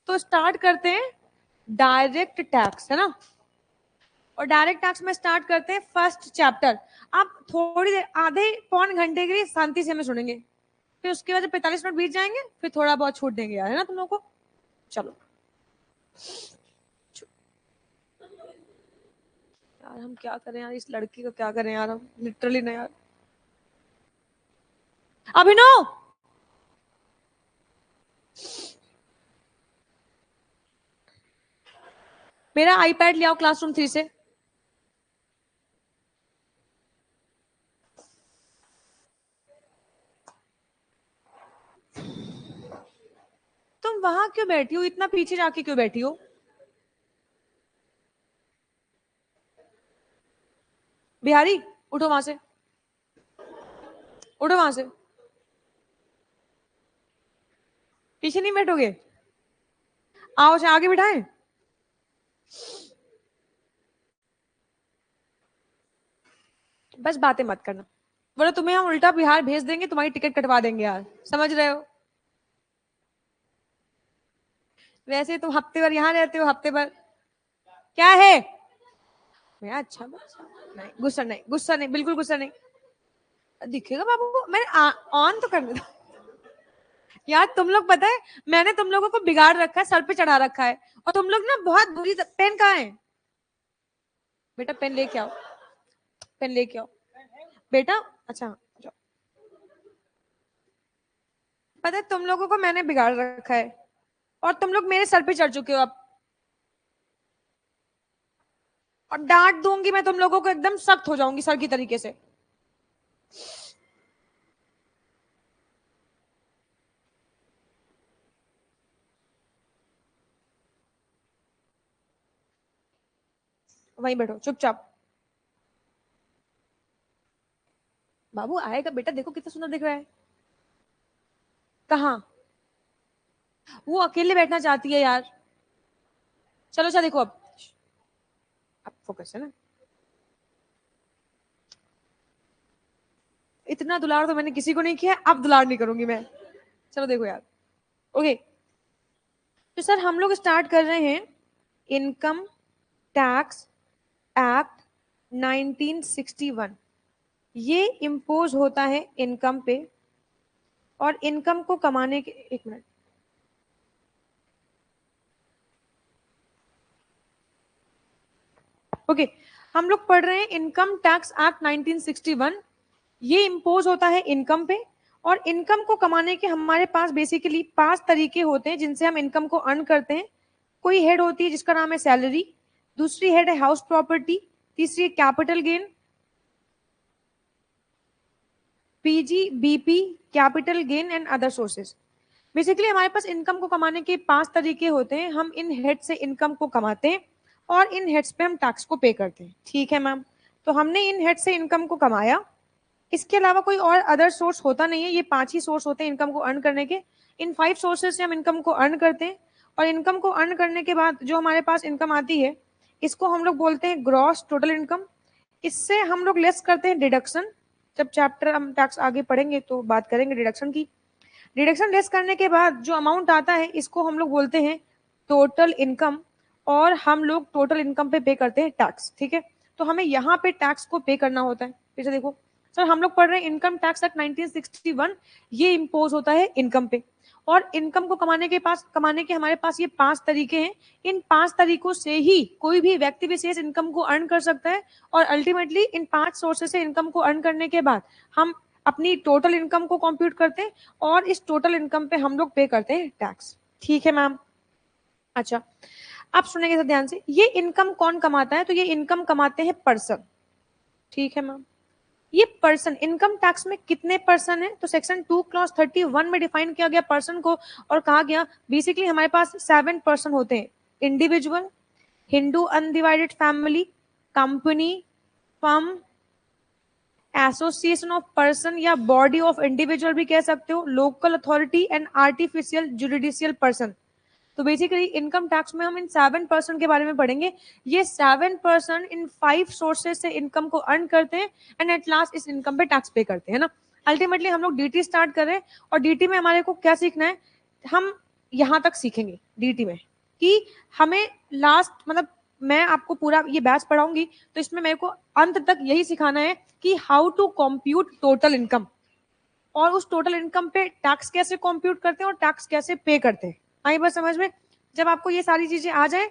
तो स्टार्ट करते हैं डायरेक्ट टैक्स, है ना। और डायरेक्ट टैक्स में स्टार्ट करते हैं फर्स्ट चैप्टर। आप थोड़ी देर, आधे पौन घंटे के लिए शांति से हमें सुनेंगे, फिर उसके बाद 45 मिनट बीत जाएंगे, फिर थोड़ा बहुत छूट देंगे यार, है ना तुम लोगों को। चलो यार, हम क्या करें यार, इस लड़की को क्या करें यार, हम लिटरली ना यार। अभिनव, मेरा आईपैड ले आओ क्लासरूम 3 से। तुम वहां क्यों बैठी हो, इतना पीछे जाके क्यों बैठी हो? बिहारी, उठो वहां से, उठो वहां से। पीछे नहीं बैठोगे? आओ, उसे आगे बिठाएं। बस बातें मत करना, बोलो तुम्हें हम उल्टा बिहार भेज देंगे, तुम्हारी टिकट कटवा देंगे यार, समझ रहे हो। वैसे तुम हफ्ते भर यहाँ रहते हो, हफ्ते भर क्या है। मैं अच्छा बच्चा नहीं, गुस्सा नहीं, गुस्सा नहीं, बिल्कुल गुस्सा नहीं। दिखेगा बाबू को, मैंने ऑन तो करने दो यार। तुम लोग पता है, मैंने तुम लोगों को बिगाड़ रखा है, सर पे चढ़ा रखा है, और तुम लोग ना बहुत बुरी। पेन कहाँ है बेटा? पेन लेके आओ, पेन लेके आओ बेटा। अच्छा, पता है तुम लोगों को मैंने बिगाड़ रखा है, और तुम लोग मेरे सर पे चढ़ चुके हो अब। और डांट दूंगी मैं तुम लोगों को, एकदम सख्त हो जाऊंगी सर की तरीके से। वहीं बैठो चुपचाप। बाबू आएगा बेटा, देखो कितना सुंदर दिख रहा है। कहाँ? वो अकेले बैठना चाहती है यार। चलो अच्छा देखो, अब फोकस है ना। इतना दुलार तो मैंने किसी को नहीं किया, अब दुलार नहीं करूंगी मैं। चलो देखो यार, ओके। तो सर हम लोग स्टार्ट कर रहे हैं इनकम टैक्स एक्ट 1961। ये इम्पोज होता है इनकम पे, और इनकम को कमाने के, एक मिनट, ओके। हम लोग पढ़ रहे हैं इनकम टैक्स एक्ट 1961। ये इम्पोज होता है इनकम पे, और इनकम को कमाने के हमारे पास बेसिकली 5 तरीके होते हैं जिनसे हम इनकम को अर्न करते हैं। कोई हेड होती है जिसका नाम है सैलरी, दूसरी हेड है हाउस प्रॉपर्टी, तीसरी है capital gain, PG, BP, capital gain and other sources. Basically हमारे पास इनकम को कमाने के 5 तरीके होते हैं। हम इन हेड से इनकम को कमाते हैं, और इन हेड्स पे हम टैक्स को पे करते हैं, ठीक है मैम। तो हमने इन हेड से इनकम को कमाया, इसके अलावा कोई और अदर सोर्स होता नहीं है, ये 5 ही सोर्स होते हैं इनकम को अर्न करने के। इन 5 सोर्सेज से हम इनकम को अर्न करते हैं, और इनकम को अर्न करने के बाद जो हमारे पास इनकम आती है, इसको हम लोग बोलते हैं ग्रॉस टोटल इनकम। इससे हम लोग लेस करते हैं डिडक्शन। जब चैप्टर हम टैक्स आगे पढ़ेंगे तो बात करेंगे डिडक्शन की। डिडक्शन लेस करने के बाद जो अमाउंट आता है, इसको हम लोग बोलते हैं टोटल इनकम, और हम लोग टोटल इनकम पे करते हैं टैक्स, ठीक है। तो हमें यहाँ पे टैक्स को पे करना होता है। फिर से देखो सर, हम लोग पढ़ रहे हैं इनकम टैक्स एक्ट 1961। ये इम्पोज होता है इनकम पे, और इनकम को कमाने के हमारे पास ये 5 तरीके हैं। इन 5 तरीकों से ही कोई भी व्यक्ति विशेष इनकम को अर्न कर सकता है, और अल्टीमेटली इन 5 सोर्सेस से इनकम को अर्न करने के बाद हम अपनी टोटल इनकम को कंप्यूट करते हैं, और इस टोटल इनकम पे हम लोग पे करते हैं टैक्स, ठीक है मैम। अच्छा, आप सुनेंगे ध्यान से, ये इनकम कौन कमाता है? तो ये इनकम कमाते हैं पर्सन, ठीक है मैम। ये पर्सन इनकम टैक्स में कितने पर्सन है? तो सेक्शन 2 क्लॉज 31 में डिफाइन किया गया पर्सन को, और कहा गया बेसिकली हमारे पास 7 पर्सन होते हैं। Individual, Hindu undivided family, company, firm, association of person या बॉडी ऑफ इंडिविजुअल भी कह सकते हो, local authority and artificial judicial person. तो बेसिकली इनकम टैक्स में हम इन 7% के बारे में पढ़ेंगे। ये 7% इन 5 सोर्सेज से इनकम को अर्न करते हैं, एंड एट लास्ट इस इनकम पे टैक्स पे करते हैं ना। अल्टीमेटली हम लोग डीटी स्टार्ट कर रहे हैं, और डीटी में हमारे को क्या सीखना है? हम यहाँ तक सीखेंगे डीटी में कि हमें लास्ट मतलब मैं आपको पूरा ये बैच पढ़ाऊंगी तो इसमें मेरे को अंत तक यही सिखाना है कि how to compute total income और उस टोटल इनकम पे टैक्स कैसे कंप्यूट करते हैं और टैक्स कैसे पे करते हैं। आई बात समझ में? जब आपको ये सारी चीजें आ जाए,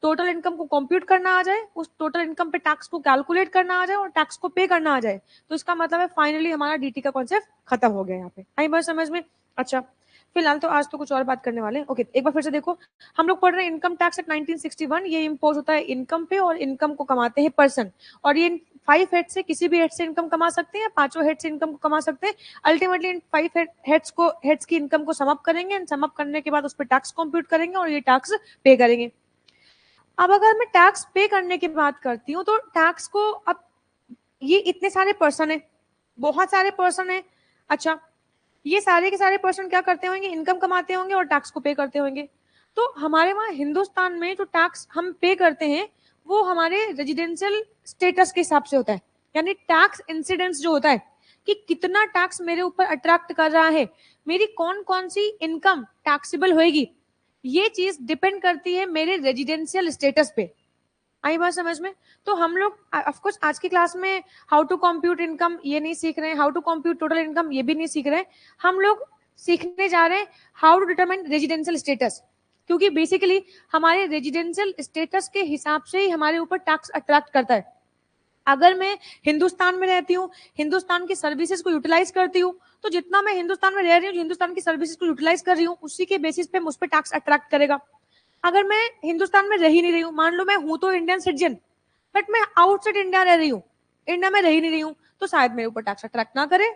टोटल इनकम को कंप्यूट करना आ जाए, उस टोटल इनकम पे टैक्स को कैलकुलेट करना आ जाए और टैक्स को पे करना आ जाए, तो इसका मतलब है फाइनली हमारा डीटी का कॉन्सेप्ट खत्म हो गया यहाँ पे। आई बात समझ में? अच्छा, फिलहाल तो आज तो कुछ और बात करने वाले हैं। ओके, एक बार फिर से देखो, हम लोग पढ़ रहे हैं इनकम टैक्स एक्ट 1961। ये इम्पोज होता है इनकम पे और इनकम को कमाते हैं पर्सन, और ये 5 हेड से किसी भी हेड से इनकम कमा सकते हैं, 5 हेड से इनकम को कमा सकते हैं। अल्टीमेटली इन 5 हेड्स की इनकम को सम अप करेंगे एंड सम अप करने के बाद उस पर टैक्स कंप्यूट करेंगे और ये टैक्स पे करेंगे। अब अगर मैं टैक्स पे करने की बात करती हूँ तो टैक्स को अब ये इतने सारे पर्सन है, बहुत सारे पर्सन है। अच्छा, ये सारे के सारे पर्सन क्या करते होंगे? इनकम कमाते होंगे और टैक्स को पे करते होंगे। तो हमारे वहां हिंदुस्तान में जो टैक्स हम पे करते हैं वो हमारे रेजिडेंशियल स्टेटस के हिसाब से होता है, यानी टैक्स इंसिडेंस जो होता है कि कितना टैक्स मेरे ऊपर अट्रैक्ट कर रहा है, मेरी कौन कौन सी इनकम टैक्सेबल होएगी, ये चीज डिपेंड करती है मेरे रेजिडेंशियल स्टेटस पे। आई बात समझ में? तो हम लोग ऑफकोर्स आज की क्लास में हाउ टू कंप्यूट इनकम ये नहीं सीख रहे हैं, how to compute total income ये भी नहीं सीख रहे हैं। हम लोग सीखने जा रहे हैं how to determine residential status, क्योंकि बेसिकली हमारे रेजिडेंशियल स्टेटस के हिसाब से ही हमारे ऊपर टैक्स अट्रैक्ट करता है। अगर मैं हिंदुस्तान में रहती हूँ, हिंदुस्तान की सर्विसेज को यूटिलाइज करती हूँ, तो जितना मैं हिंदुस्तान में रह रही हूँ, हिंदुस्तान की सर्विसेज को यूटिलाइज कर रही हूँ, उसी के बेसिस पे मुझ पर टैक्स अट्रैक्ट करेगा। अगर मैं हिंदुस्तान में रह ही नहीं रही हूँ, मान लो मैं हूं तो इंडियन सिटीजन, बट मैं आउटसाइड इंडिया रह रही हूँ, इंडिया में रह ही नहीं रही हूँ, तो शायद मेरे ऊपर टैक्स अट्रैक्ट ना करे,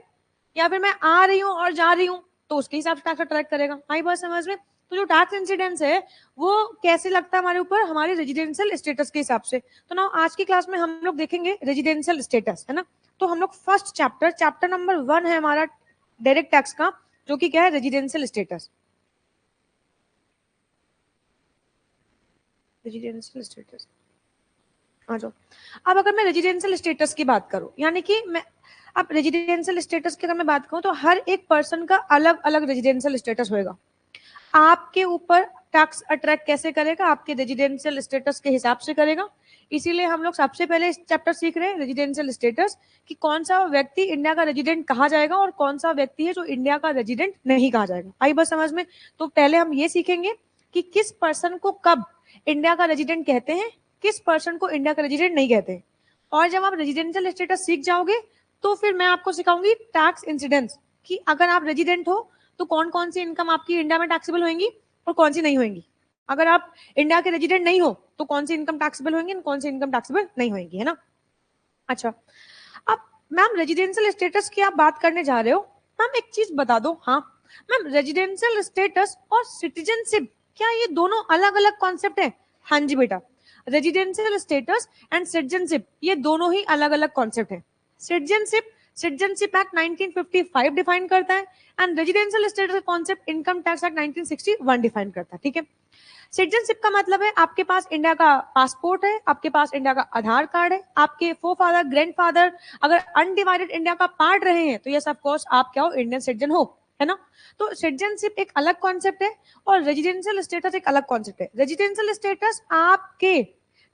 या फिर मैं आ रही हूँ और जा रही हूँ तो उसके हिसाब से टैक्स अट्रैक्ट करेगा। आई बात समझ में? तो जो टैक्स इंसिडेंस है वो कैसे लगता है हमारे ऊपर? हमारे रेजिडेंशियल स्टेटस के हिसाब से। तो ना आज की क्लास में हम लोग देखेंगे रेजिडेंशियल स्टेटस, है ना। तो हम लोग फर्स्ट चैप्टर नंबर 1 है हमारा डायरेक्ट टैक्स का, जो कि क्या है? Residential status. रेजिडेंशियल स्टेटस आ जाओ। अब अगर मैं रेजिडेंशियल स्टेटस की बात करूं, यानी कि मैं अब रेजिडेंशियल स्टेटस की अगर मैं बात करूं तो हर एक पर्सन का अलग अलग रेजिडेंशियल स्टेटस होएगा। आपके ऊपर टैक्स अट्रैक्ट कैसे करेगा? आपके रेजिडेंशियल स्टेटस के हिसाब से करेगा। इसीलिए हम लोग सबसे पहले इस चैप्टर सीख रहे हैं रेजिडेंशियल स्टेटस, कि कौन सा व्यक्ति इंडिया का रेजिडेंट कहा जाएगा और कौन सा व्यक्ति है जो इंडिया का रेजिडेंट नहीं कहा जाएगा। आई बस समझ में? तो पहले हम ये सीखेंगे कि किस पर्सन को कब इंडिया का रेजिडेंट कहते हैं, किस पर्सन को इंडिया का रेजिडेंट नहीं कहते हैं। और जब आप रेजिडेंशियल स्टेटस सीख जाओगे तो फिर मैं आपको सिखाऊंगी टैक्स इंसिडेंस, कि अगर आप रेजिडेंट हो तो कौन कौन सी इनकम आपकी इंडिया में टैक्सेबल होंगी और कौन सी नहीं होंगी। अगर आप इंडिया के रेजिडेंट नहीं हो तो कौन सी इनकम टैक्सेबल होंगी और कौन सी इनकम टैक्सेबल नहीं होंगी, है ना। अच्छा, अब मैम रेजिडेंशियल स्टेटस की आप बात करने जा रहे हो, मैम एक चीज बता दो। हाँ मैम, रेजिडेंशियल स्टेटस और सिटीजनशिप क्या ये दोनों अलग अलग कॉन्सेप्ट है? हाँ जी बेटा, रेजिडेंशियल स्टेटस एंड सिटीजनशिप ये दोनों ही अलग अलग कॉन्सेप्ट है। सिटीजनशिप सिटीजनशिप एक्ट 1955 डिफाइन करता है and residential status concept income tax act 1961 define करता है। ठीक है, सिटीजनशिप का मतलब है आपके पास इंडिया का पासपोर्ट है, आपके पास इंडिया का आधार कार्ड है, आपके फोरफादर ग्रैंडफादर अगर अनडिवाइडेड इंडिया का पार्ट रहे हैं तो यस ऑफ कोर्स आप क्या हो? इंडियन सिटीजन हो, है ना। तो सिटीजनशिप एक अलग कॉन्सेप्ट है और रेजिडेंशियल स्टेटस एक अलग कॉन्सेप्ट है। रेजिडेंशियल स्टेटस आपके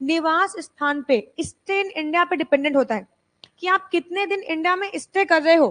निवास स्थान पे, स्टे इन इंडिया पे डिपेंडेंट होता है कि आप कितने दिन इंडिया में स्टे कर रहे हो,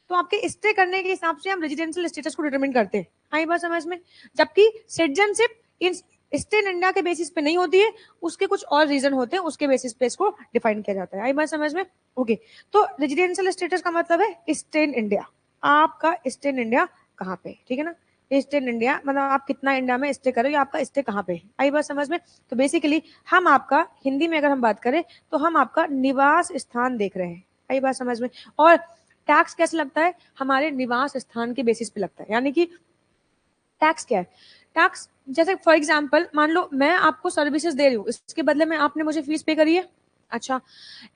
तो आपके स्टे करने के हिसाब से हम रेजिडेंशियल स्टेटस को डिटरमिन करते हैं। आई बात समझ में? जबकि citizenship in stay in India के बेसिस पे नहीं होती है, उसके कुछ और रीजन होते हैं, उसके बेसिस पे इसको डिफाइन किया जाता है। आई बात समझ में? ओके, तो रेजिडेंशियल स्टेटस का मतलब है स्टे इन इंडिया, आपका स्टे इन इंडिया कहाँ पे, ठीक है ना। स्टे इन इंडिया मतलब आप कितना इंडिया में स्टे कर रहे हो, आपका स्टे कहाँ पे है। आई बात समझ में? तो बेसिकली हम आपका हिंदी में अगर हम बात करें तो हम आपका निवास स्थान देख रहे हैं। आई बात समझ में? और टैक्स कैसे लगता है? हमारे निवास स्थान के बेसिस पे लगता है। यानी कि टैक्स क्या है? टैक्स जैसे फॉर एग्जांपल मान लो मैं आपको सर्विसेज दे रही हूँ, इसके बदले में आपने मुझे फीस पे करी है, अच्छा,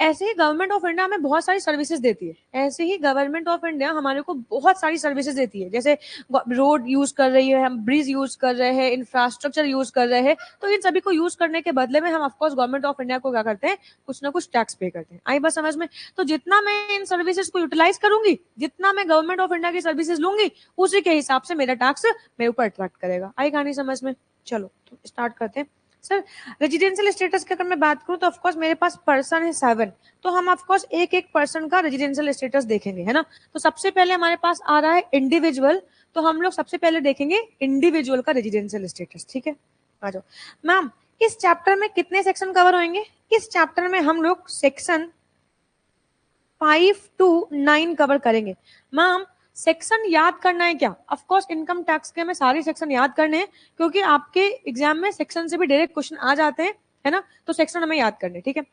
ऐसे ही गवर्नमेंट ऑफ इंडिया हमें बहुत सारी सर्विसेज देती है। ऐसे ही गवर्नमेंट ऑफ इंडिया हमारे को बहुत सारी सर्विसेज देती है, जैसे रोड यूज कर रही है, हम ब्रिज यूज कर रहे हैं, इंफ्रास्ट्रक्चर यूज कर रहे हैं, तो इन सभी को यूज करने के बदले में हम ऑफकोर्स गवर्नमेंट ऑफ इंडिया को क्या करते हैं, कुछ ना कुछ टैक्स पे करते हैं। आई बात समझ में? तो जितना मैं इन सर्विसेज को यूटिलाइज करूंगी, जितना मैं गवर्नमेंट ऑफ इंडिया की सर्विसेज लूंगी, उसी के हिसाब से मेरा टैक्स मेरे ऊपर अट्रैक्ट करेगा। आई कहानी समझ में? चलो तो स्टार्ट करते हैं। सर, रेजिडेंशियल स्टेटस की अगर मैं बात करूं तो ऑफकोर्स मेरे पास पर्सन है 7, तो हम ऑफकोर्स एक एक पर्सन का रेजिडेंशियल स्टेटस देखेंगे, है ना। तो सबसे पहले हमारे पास आ रहा है इंडिविजुअल, तो हम लोग सबसे पहले देखेंगे इंडिविजुअल का रेजिडेंशियल स्टेटस। ठीक है, आ जाओ। मैम, इस चैप्टर में कितने सेक्शन कवर होंगे? इस चैप्टर में हम लोग सेक्शन 5 to 9 कवर करेंगे। मैम, सेक्शन याद करना है क्या? ऑफ कोर्स इनकम टैक्स के हमें सारे सेक्शन याद करने हैं, क्योंकि आपके एग्जाम में सेक्शन से भी डायरेक्ट क्वेश्चन आ जाते हैं, है ना। तो सेक्शन हमें याद करने, ठीक है।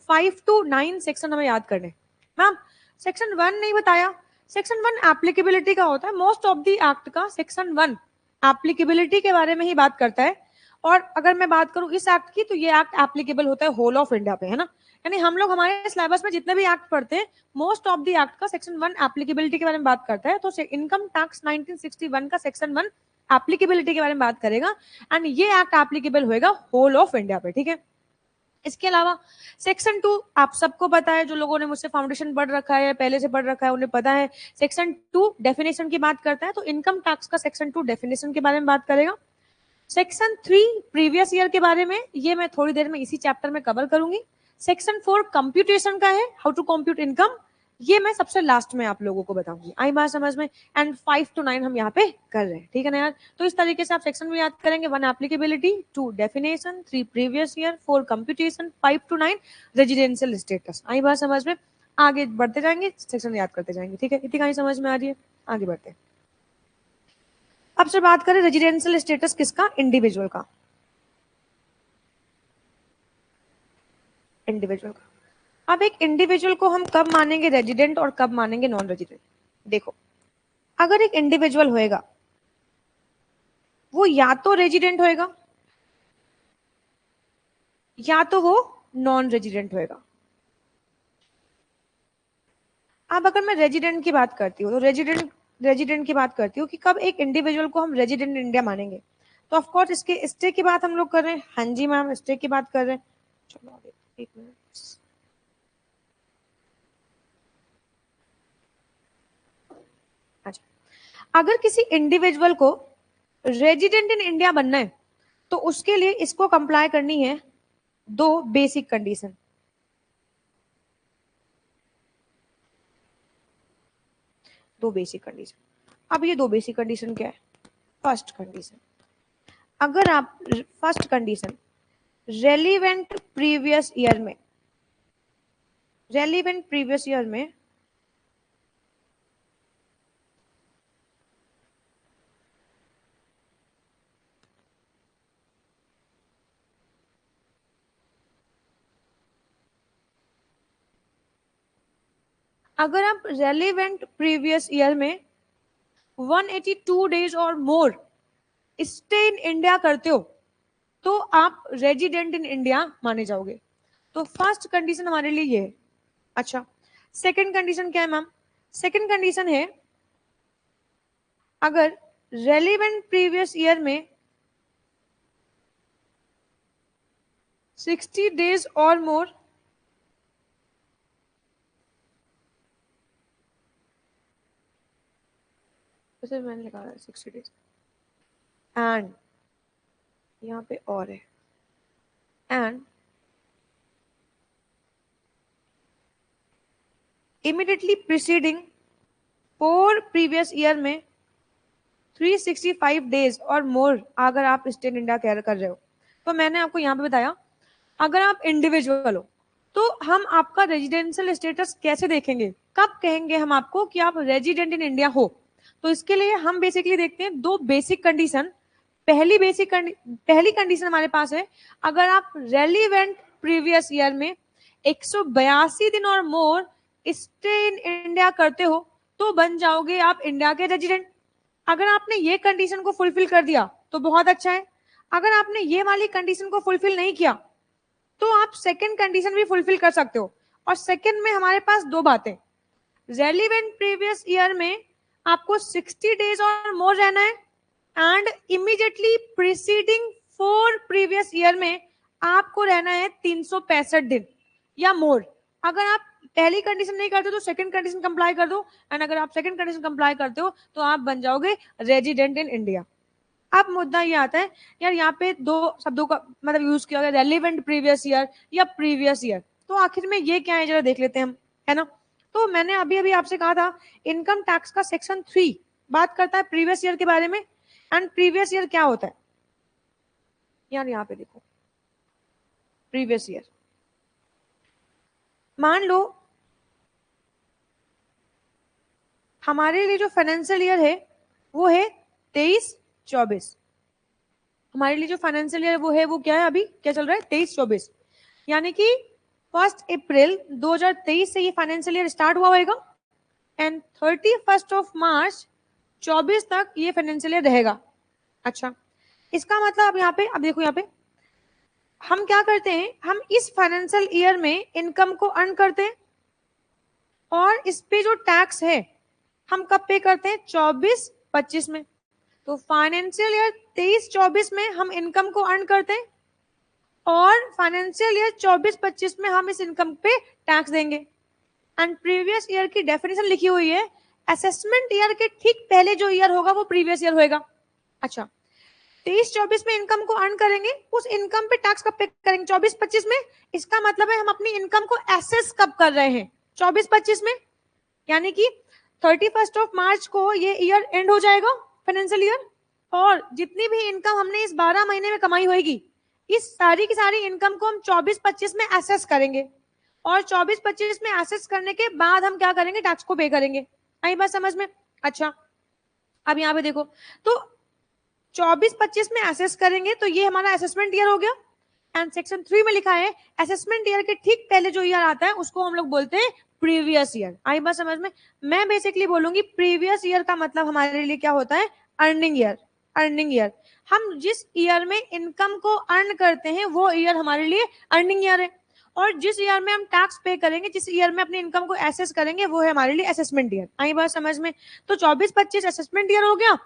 5 to 9 सेक्शन हमें याद करने। मैम, सेक्शन 1 नहीं बताया। सेक्शन 1 एप्लीकेबिलिटी का होता है। मोस्ट ऑफ द एक्ट का सेक्शन 1 एप्लीकेबिलिटी के बारे में ही बात करता है। और अगर मैं बात करूं इस एक्ट की, तो ये एक्ट एप्लीकेबल होता है होल ऑफ इंडिया पे, है ना। यानी हम लोग हमारे सिलेबस में जितने भी एक्ट पढ़ते हैं, मोस्ट ऑफ द एक्ट का सेक्शन 1 एप्लीकेबिलिटी के बारे में बात करता है। तो इनकम टैक्स 1961 का सेक्शन 1 एप्लीकेबिलिटी के बारे में बात करेगा, एंड ये एक्ट एप्लीकेबल होएगा होल ऑफ इंडिया पे, ठीक है। इसके अलावा सेक्शन 2 आप सबको पता है, जो लोगों ने मुझसे फाउंडेशन पढ़ रखा है, पहले से पढ़ रखा है, उन्हें पता है। सेक्शन 2 डेफिनेशन की बात करता है, तो इनकम टैक्स का सेक्शन 2 डेफिनेशन के बारे में बात करेगा। सेक्शन 3 प्रीवियस ईयर के बारे में, ये मैं थोड़ी देर में इसी चैप्टर में कवर करूंगी। सेक्शन 4 कंप्यूटेशन का है, हाउ टू कंप्यूट इनकम, ये मैं सबसे लास्ट में आप लोगों को बताऊंगी। आई बात समझ में? एंड 5 to 9 हम यहाँ पे कर रहे हैं, ठीक है ना यार। तो इस तरीके से आप सेक्शन में याद करेंगे। 1 applicability, 2 definition, 3 previous year, 4 computation, 5 to 9 residential status. आई बात समझ में? आगे बढ़ते जाएंगे, सेक्शन याद करते जाएंगे, ठीक है। इतनी कहानी समझ में आ रही है? आगे बढ़ते हैं। अब से बात करें रेजिडेंशियल स्टेटस किसका? इंडिविजुअल का। इंडिविजुअल का। अब एक इंडिविजुअल को हम कब मानेंगे रेजिडेंट और कब मानेंगे नॉन रेजिडेंट? देखो, अगर एक इंडिविजुअल होएगा, वो या तो रेजिडेंट होएगा या तो वो नॉन रेजिडेंट होएगा। अब अगर मैं रेजिडेंट की बात करती हूँ, तो रेजिडेंट की बात करती हूँ कि कब एक इंडिविजुअल को हम रेजिडेंट इंडिया मानेंगे। तो ऑफकोर्स इसके स्टे की बात हम लोग कर रहे हैं। हाँ जी मैम, स्टे की बात कर रहे हैं। चलो एक मिनट। अच्छा, अगर किसी इंडिविजुअल को रेजिडेंट इन इंडिया बनना है, तो उसके लिए इसको कंप्लाई करनी है 2 बेसिक कंडीशन। अब ये 2 बेसिक कंडीशन क्या है? फर्स्ट कंडीशन, अगर आप first condition relevant previous year में अगर आप रेलिवेंट प्रीवियस ईयर में 182 days or more stay in India करते हो, तो आप रेजिडेंट इन इंडिया माने जाओगे। तो फर्स्ट कंडीशन हमारे लिए ये है। अच्छा, सेकंड कंडीशन क्या है मैम? सेकंड कंडीशन है, अगर रेलिवेंट प्रीवियस ईयर में 60 डेज और मोर मैंने लिखा है 60 डेज, एंड यहाँ पे और है, and immediately preceding 4 previous year में 365 डेज और मोर अगर आप स्टे इन इंडिया कर रहे हो। तो मैंने आपको यहाँ पे बताया, अगर आप इंडिविजुअल हो तो हम आपका रेजिडेंशियल स्टेटस कैसे देखेंगे, कब कहेंगे हम आपको कि आप रेजिडेंट इन इंडिया हो। तो इसके लिए हम बेसिकली देखते हैं 2 बेसिक कंडीशन। पहली कंडीशन हमारे पास है, अगर आप रेलिवेंट प्रीवियस ईयर में 182 दिन or more stay in India करते हो, तो बन जाओगे आप इंडिया के रेजिडेंट। अगर आपने ये कंडीशन को फुलफिल कर दिया तो बहुत अच्छा है। अगर आपने ये वाली कंडीशन को फुलफिल नहीं किया तो आप सेकंड कंडीशन भी फुलफिल कर सकते हो। और सेकंड में हमारे पास दो बातें, रेलिवेंट प्रीवियस ईयर में आपको 60 डेज और मोर रहना है, and immediately preceding 4 previous year में आपको रहना है 365 दिन या मोर। अगर आप पहली कंडीशन नहीं करते तो सेकंड कंडीशन कंप्लाई कर दो, एंड अगर आप सेकंड कंडीशन कंप्लाई करते हो तो आप बन जाओगे रेजिडेंट इन इंडिया। अब मुद्दा ये आता है यार, यहाँ पे दो शब्दों का मतलब यूज किया गया, रेलिवेंट प्रीवियस ईयर या प्रीवियस ईयर, तो आखिर में ये क्या है जरा देख लेते हैं हम, है ना। तो मैंने अभी अभी आपसे कहा था इनकम टैक्स का सेक्शन 3 बात करता है प्रीवियस ईयर के बारे में, एंड प्रीवियस ईयर क्या होता है यार, यहाँ पे देखो प्रीवियस ईयर, मान लो हमारे लिए जो फाइनेंशियल ईयर है वो है 23-24, हमारे लिए जो फाइनेंशियल ईयर वो क्या है, अभी क्या चल रहा है 23-24, यानी कि 1 अप्रैल 2023 से ये फाइनेंशियल ईयर स्टार्ट हुआ होगा, एंड 31 मार्च 24 तक ये फाइनेंशियल ईयर रहेगा। अच्छा, इसका मतलब यहाँ पे, अब देखो यहाँ पे हम क्या करते हैं, हम इस फाइनेंशियल ईयर में इनकम को अर्न करते हैं, और इस पे जो टैक्स है हम कब पे करते हैं, 24-25 में। तो फाइनेंशियल ईयर 23-24 में हम इनकम को अर्न करते हैं, और फाइनेंशियल ईयर 24-25 में हम इस इनकम पे टैक्स देंगे। एंड प्रीवियस ईयर की डेफिनेशन लिखी हुई है, असेसमेंट ईयर के ठीक पहले जो ईयर होगा वो प्रीवियस ईयर होगा। अच्छा, 23-24 में इनकम को अर्न करेंगे, उस इनकम पे टैक्स कब पे करेंगे, 24-25 में। इसका मतलब है हम अपनी इनकम को एसेस कब कर रहे हैं, 24-25 में, यानी कि 31 मार्च को ये ईयर एंड हो जाएगा फाइनेंशियल ईयर, और जितनी भी इनकम हमने इस 12 महीने में कमाई होगी, इस सारी की सारी इनकम को हम 24-25 में एसेस करेंगे, और 24-25 में एसेस करने के बाद हम क्या करेंगे, टैक्स को पे करेंगे। आई बात समझ में। अच्छा, अब यहाँ पे देखो, तो 24-25 में एसेस करेंगे तो ये हमारा असेसमेंट ईयर हो गया, एंड सेक्शन 3 में लिखा है असेसमेंट ईयर के ठीक पहले जो ईयर आता है उसको हम लोग बोलते हैं प्रीवियस ईयर। आई बात समझ में। मैं बेसिकली बोलूंगी प्रीवियस ईयर का मतलब हमारे लिए क्या होता है, अर्निंग ईयर। अर्निंग ईयर, हम जिस ईयर में इनकम को अर्न करते हैं वो ईयर हमारे लिए अर्निंग ईयर है, और जिस ईयर में हम टैक्स पे करेंगे, जिस ईयर में अपनी इनकम को एसेस करेंगे, वो है हमारे लिए असेसमेंट ईयर। आई बात समझ में। तो 24-25 असेसमेंट ईयर हो गया,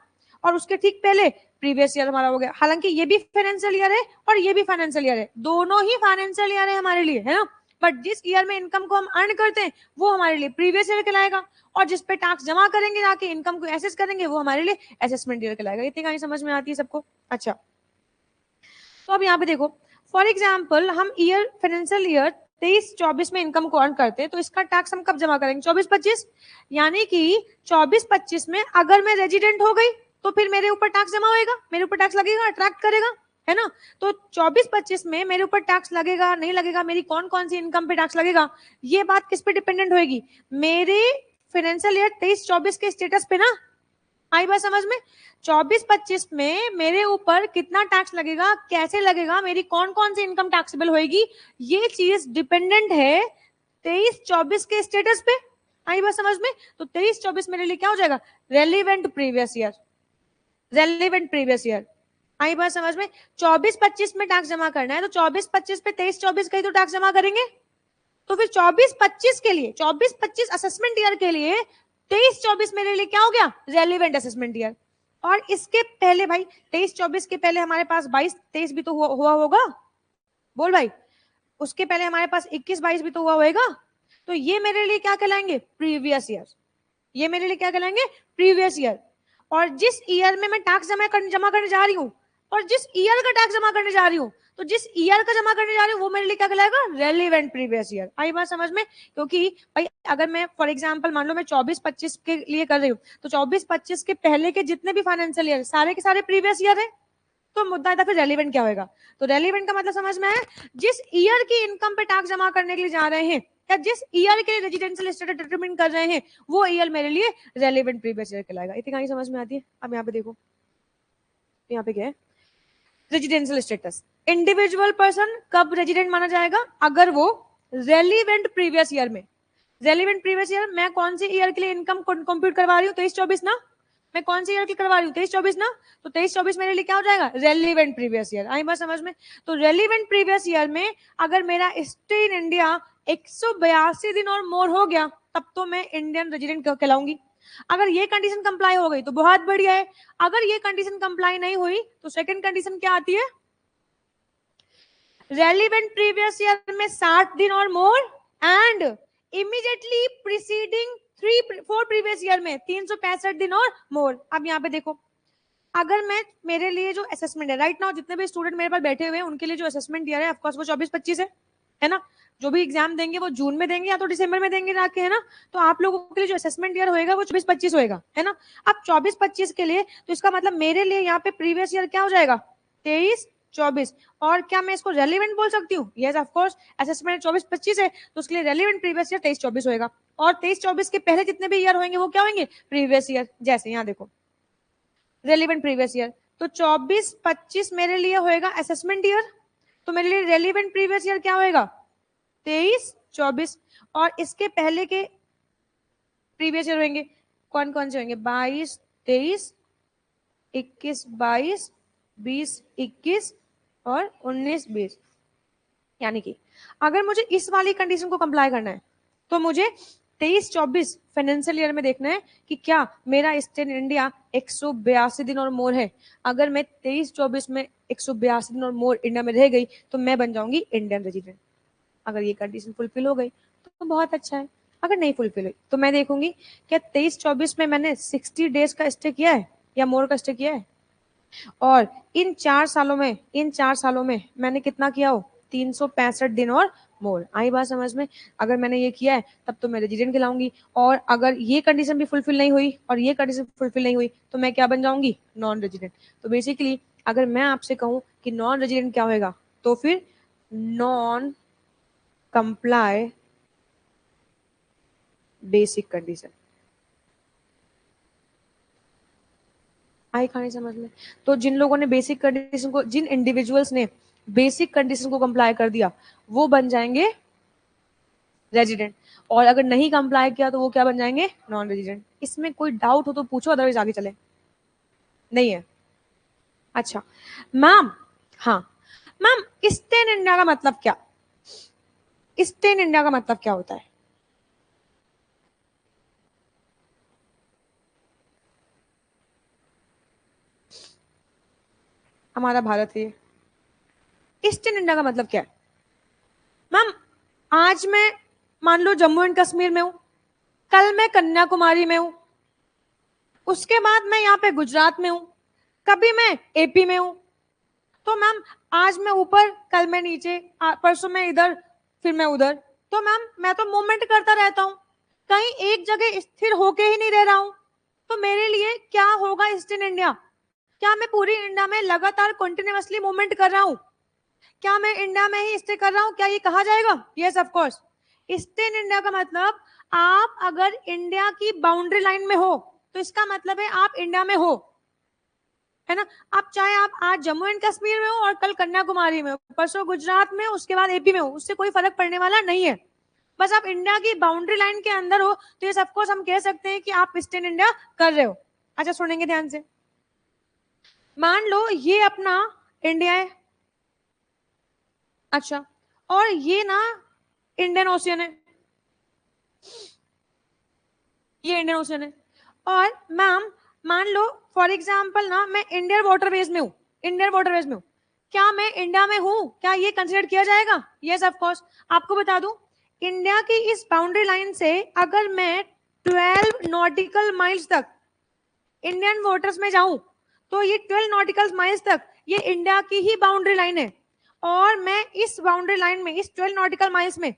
और उसके ठीक पहले प्रीवियस ईयर हमारा हो गया। हालांकि ये भी फाइनेंशियल ईयर है और ये भी फाइनेंशियल ईयर है, दोनों ही फाइनेंशियल ईयर है हमारे लिए, है ना। बट जिस ईयर में इनकम को हम अर्न करते हैं वो हमारे लिए प्रीवियस ईयर कहलाएगा, और जिस पे टैक्स जमा करेंगे जाके इनकम को एसेस करेंगे वो हमारे लिए असेसमेंट ईयर कहलाएगा। इतनी कहानी समझ में आती है सबको। अच्छा, तो अब यहाँ पे देखो, फॉर एग्जाम्पल हम ईयर फाइनेंशियल ईयर 23-24 में इनकम को अर्न करते हैं, तो इसका टैक्स हम कब जमा करेंगे, 24-25, यानी कि 24-25 में अगर मैं रेजिडेंट हो गई तो फिर मेरे ऊपर टैक्स जमा होएगा, मेरे ऊपर टैक्स लगेगा, अट्रैक्ट करेगा, है ना। तो 24-25 में मेरे ऊपर टैक्स लगेगा नहीं लगेगा, मेरी कौन कौन सी इनकम पे टैक्स लगेगा, ये बात किस पे डिपेंडेंट होगी, मेरे फाइनेंशियल ईयर 23-24 के स्टेटस पे ना। आई बात समझ में। 24-25 में मेरे ऊपर कितना टैक्स लगेगा, कैसे लगेगा, मेरी कौन कौन सी इनकम टैक्सेबल होगी, ये चीज डिपेंडेंट है 23-24 के स्टेटस पे। आई बात समझ में। तो 23-24 मेरे लिए क्या हो जाएगा, relevant previous year. Relevant previous year, आई बात समझ में। 24-25 में टैक्स जमा करना है तो 24-25 पे 23-24 का ही तो टैक्स जमा करेंगे। तो फिर 24-25 के लिए, 24-25 असेसमेंट ईयर के लिए 23-24 मेरे लिए क्या हो गया, रेलिवेंट असेसमेंट ईयर। और इसके पहले भाई 23-24 के पहले हमारे पास 22-23 भी तो हुआ होगा, बोल भाई। उसके पहले हमारे पास 21-22 भी तो हुआ होगा, तो ये मेरे लिए क्या कहलाएंगे, प्रीवियस ईयर। ये मेरे लिए क्या कहलाएंगे, प्रीवियस ईयर। और जिस ईयर में मैं टैक्स जमा करने जा रही हूँ, और जिस ईयर का टैक्स जमा करने जा रही हूँ, तो जिस ईयर का जमा करने जा रही हूँ वो मेरे लिए क्या कहलाएगा, रेलिवेंट प्रीवियस ईयर। आई बात समझ में। क्योंकि भाई अगर मैं फॉर एग्जांपल मान लो मैं 24-25 के लिए कर रही हूँ, तो 24-25 के पहले के जितने भी फाइनेंशियल ईयर सारे के सारे प्रीवियस ईयर है, तो मुद्दा था फिर रेलिवेंट क्या होगा। तो रेलिवेंट का मतलब समझ में है, जिस ईयर की इनकम पे टैक्स जमा करने के लिए जा रहे हैं, या जिस ईयर के लिए रेजिडेंशियल स्टेटस डिटरमिन कर रहे हैं, वो ईयर मेरे लिए रेलिवेंट प्रीवियस ईयर कहलाएगा। इतनी कहानी समझ में आती है। अब यहाँ पे देखो, यहाँ पे क्या है, रेजिडेंशियल स्टेटस। इंडिविजुअल पर्सन कब रेजिडेंट माना जाएगा, अगर वो रेलिवेंट प्रीवियस ईयर में, रेलिवेंट प्रीवियस ईयर मैं कौन सी ईयर के लिए इनकम कंप्यूट करवा रही हूँ, 23-24 ना। मैं कौन सी ईयर की करवा रही हूँ, 23-24 ना, तो 23-24 मेरे लिए क्या हो जाएगा, रेलिवेंट प्रीवियस ईयर। आई बात समझ में? तो रेलिवेंट प्रीवियस ईयर में अगर मेरा स्टे इन इंडिया 182 दिन और मोर हो गया, तब तो मैं इंडियन रेजिडेंट कहलाऊंगी। अगर ये कंडीशन कंप्लाई हो गई तो बहुत बढ़िया है। अगर ये कंडीशन कंप्लाई नहीं हुई तो सेकंड कंडीशन क्या आती है, रेलिवेंट प्रीवियस ईयर में 60 दिन or more and immediately preceding 4 previous year में 365 दिन और मोर। अब यहाँ पे देखो, अगर मैं, मेरे लिए जो असेसमेंट है राइट नाउ, जितने भी स्टूडेंट मेरे पास बैठे हुए हैं उनके लिए जो असेसमेंट ईयर है ऑफकोर्स वो 24-25 है ना। जो भी एग्जाम देंगे वो जून में देंगे या तो दिसंबर में देंगे जाके, है ना। तो आप लोगों के लिए जो असेसमेंट ईयर होएगा वो 24-25 होएगा, है ना। अब 24-25 के लिए तो इसका मतलब मेरे लिए यहाँ पे प्रीवियस ईयर क्या हो जाएगा, 23-24। और क्या मैं इसको रेलिवेंट बोल सकती हूँ, यस ऑफ कोर्स, असेसमेंट 24-25 है तो उसके लिए रेलिवेंट प्रीवियस ईयर 23-24 होएगा। और 23-24 के पहले जितने भी ईयर होंगे वो क्या होंगे, प्रीवियस ईयर। जैसे यहाँ देखो रेलिवेंट प्रीवियस ईयर, तो 24-25 मेरे लिए होएगा असेसमेंट ईयर, तो मेरे लिए रेलिवेंट प्रीवियस ईयर क्या होएगा, 23-24। और इसके पहले के प्रीवियस ईयर होंगे, कौन कौन से होंगे, 22-23, 21-22, 20-21 और 19-20। यानी कि अगर मुझे इस वाली कंडीशन को कंप्लाई करना है तो मुझे 23-24 फाइनेंशियल ईयर में देखना है कि क्या मेरा स्टे इन इंडिया 182 दिन और मोर है। अगर मैं 23-24 में 182 दिन और मोर इंडिया में रह गई तो मैं बन जाऊंगी इंडियन रेजिडेंट। अगर ये कंडीशन फुलफिल हो गई तो बहुत अच्छा है। अगर नहीं फुलफिल हुई तो मैं देखूंगी क्या 23-24 में मैंने 60 डेज का स्टे किया है या मोर का स्टे किया है, और इन 4 सालों में मैंने कितना किया हो, 365 दिन और मोर। आई बात समझ में? अगर मैंने ये किया है तब तो मैं रेजिडेंट कहलाऊंगी। और अगर ये कंडीशन भी फुलफिल नहीं हुई और ये कंडीशन फुलफिल नहीं हुई तो मैं क्या बन जाऊंगी, नॉन रेजिडेंट। तो बेसिकली अगर मैं आपसे कहूं कि नॉन रेजिडेंट क्या होगा, तो फिर नॉन कंप्लाई बेसिक कंडीशन। आई कहानी समझ में? तो जिन लोगों ने बेसिक कंडीशन को, जिन इंडिविजुअल्स ने बेसिक कंडीशन को कंप्लाई कर दिया वो बन जाएंगे रेजिडेंट, और अगर नहीं कंप्लाई किया तो वो क्या बन जाएंगे, नॉन रेजिडेंट। इसमें कोई डाउट हो तो पूछो, अदरवाइज आगे चले। नहीं है? अच्छा मैम, हाँ मैम, स्टे इन इंडिया का मतलब क्या, स्टे इन इंडिया का मतलब क्या होता है? हमारा भारत है, ईस्ट इन इंडिया का मतलब क्या है मैम? आज मैं मान लो जम्मू एंड कश्मीर में हूं, कल मैं कन्याकुमारी में हूं, उसके बाद मैं यहाँ पे गुजरात में हूं, कभी मैं एपी में हूं। तो मैम आज मैं ऊपर, कल मैं नीचे, परसों मैं इधर, फिर मैं उधर। तो मैम मैं तो मूवमेंट करता रहता हूँ, कहीं एक जगह स्थिर होके ही नहीं रह रहा हूँ। तो मेरे लिए क्या होगा ईस्ट इन इंडिया, क्या मैं पूरी इंडिया में लगातार कंटिन्यूअसली मूवमेंट कर रहा हूँ, क्या मैं इंडिया में ही स्टे कर रहा हूँ, क्या ये कहा जाएगा? Yes of course. Stay in India का मतलब आप अगर इंडिया की बाउंड्री लाइन में हो तो इसका मतलब है आप इंडिया में हो, है ना। आप चाहे आप आज जम्मू एंड कश्मीर में हो और कल कन्याकुमारी में हो, परसों गुजरात में, उसके बाद एपी में हो, उससे कोई फर्क पड़ने वाला नहीं है। बस आप इंडिया की बाउंड्री लाइन के अंदर हो तो ये सब कुछ हम कह सकते हैं कि आप स्टे इन इंडिया कर रहे हो। अच्छा सुनेंगे ध्यान से, मान लो ये अपना इंडिया है, अच्छा, और ये ना इंडियन ओशियन है, ये इंडियन ओशियन है। और मैम मान लो फॉर एग्जाम्पल ना मैं इंडियन वाटरवेज में हूँ, इंडियन वाटरवेज में हूँ, क्या मैं इंडिया में हूँ, क्या ये कंसिडर किया जाएगा? Yes of course. आपको बता दूं, इंडिया की इस बाउंड्री लाइन से अगर मैं 12 नॉटिकल माइल्स तक इंडियन वाटर्स में जाऊं तो ये 12 नॉटिकल माइल्स तक ये इंडिया की ही बाउंड्री लाइन है, और मैं इस बाउंड्री लाइन में, इस 12 नॉटिकल माइल्स में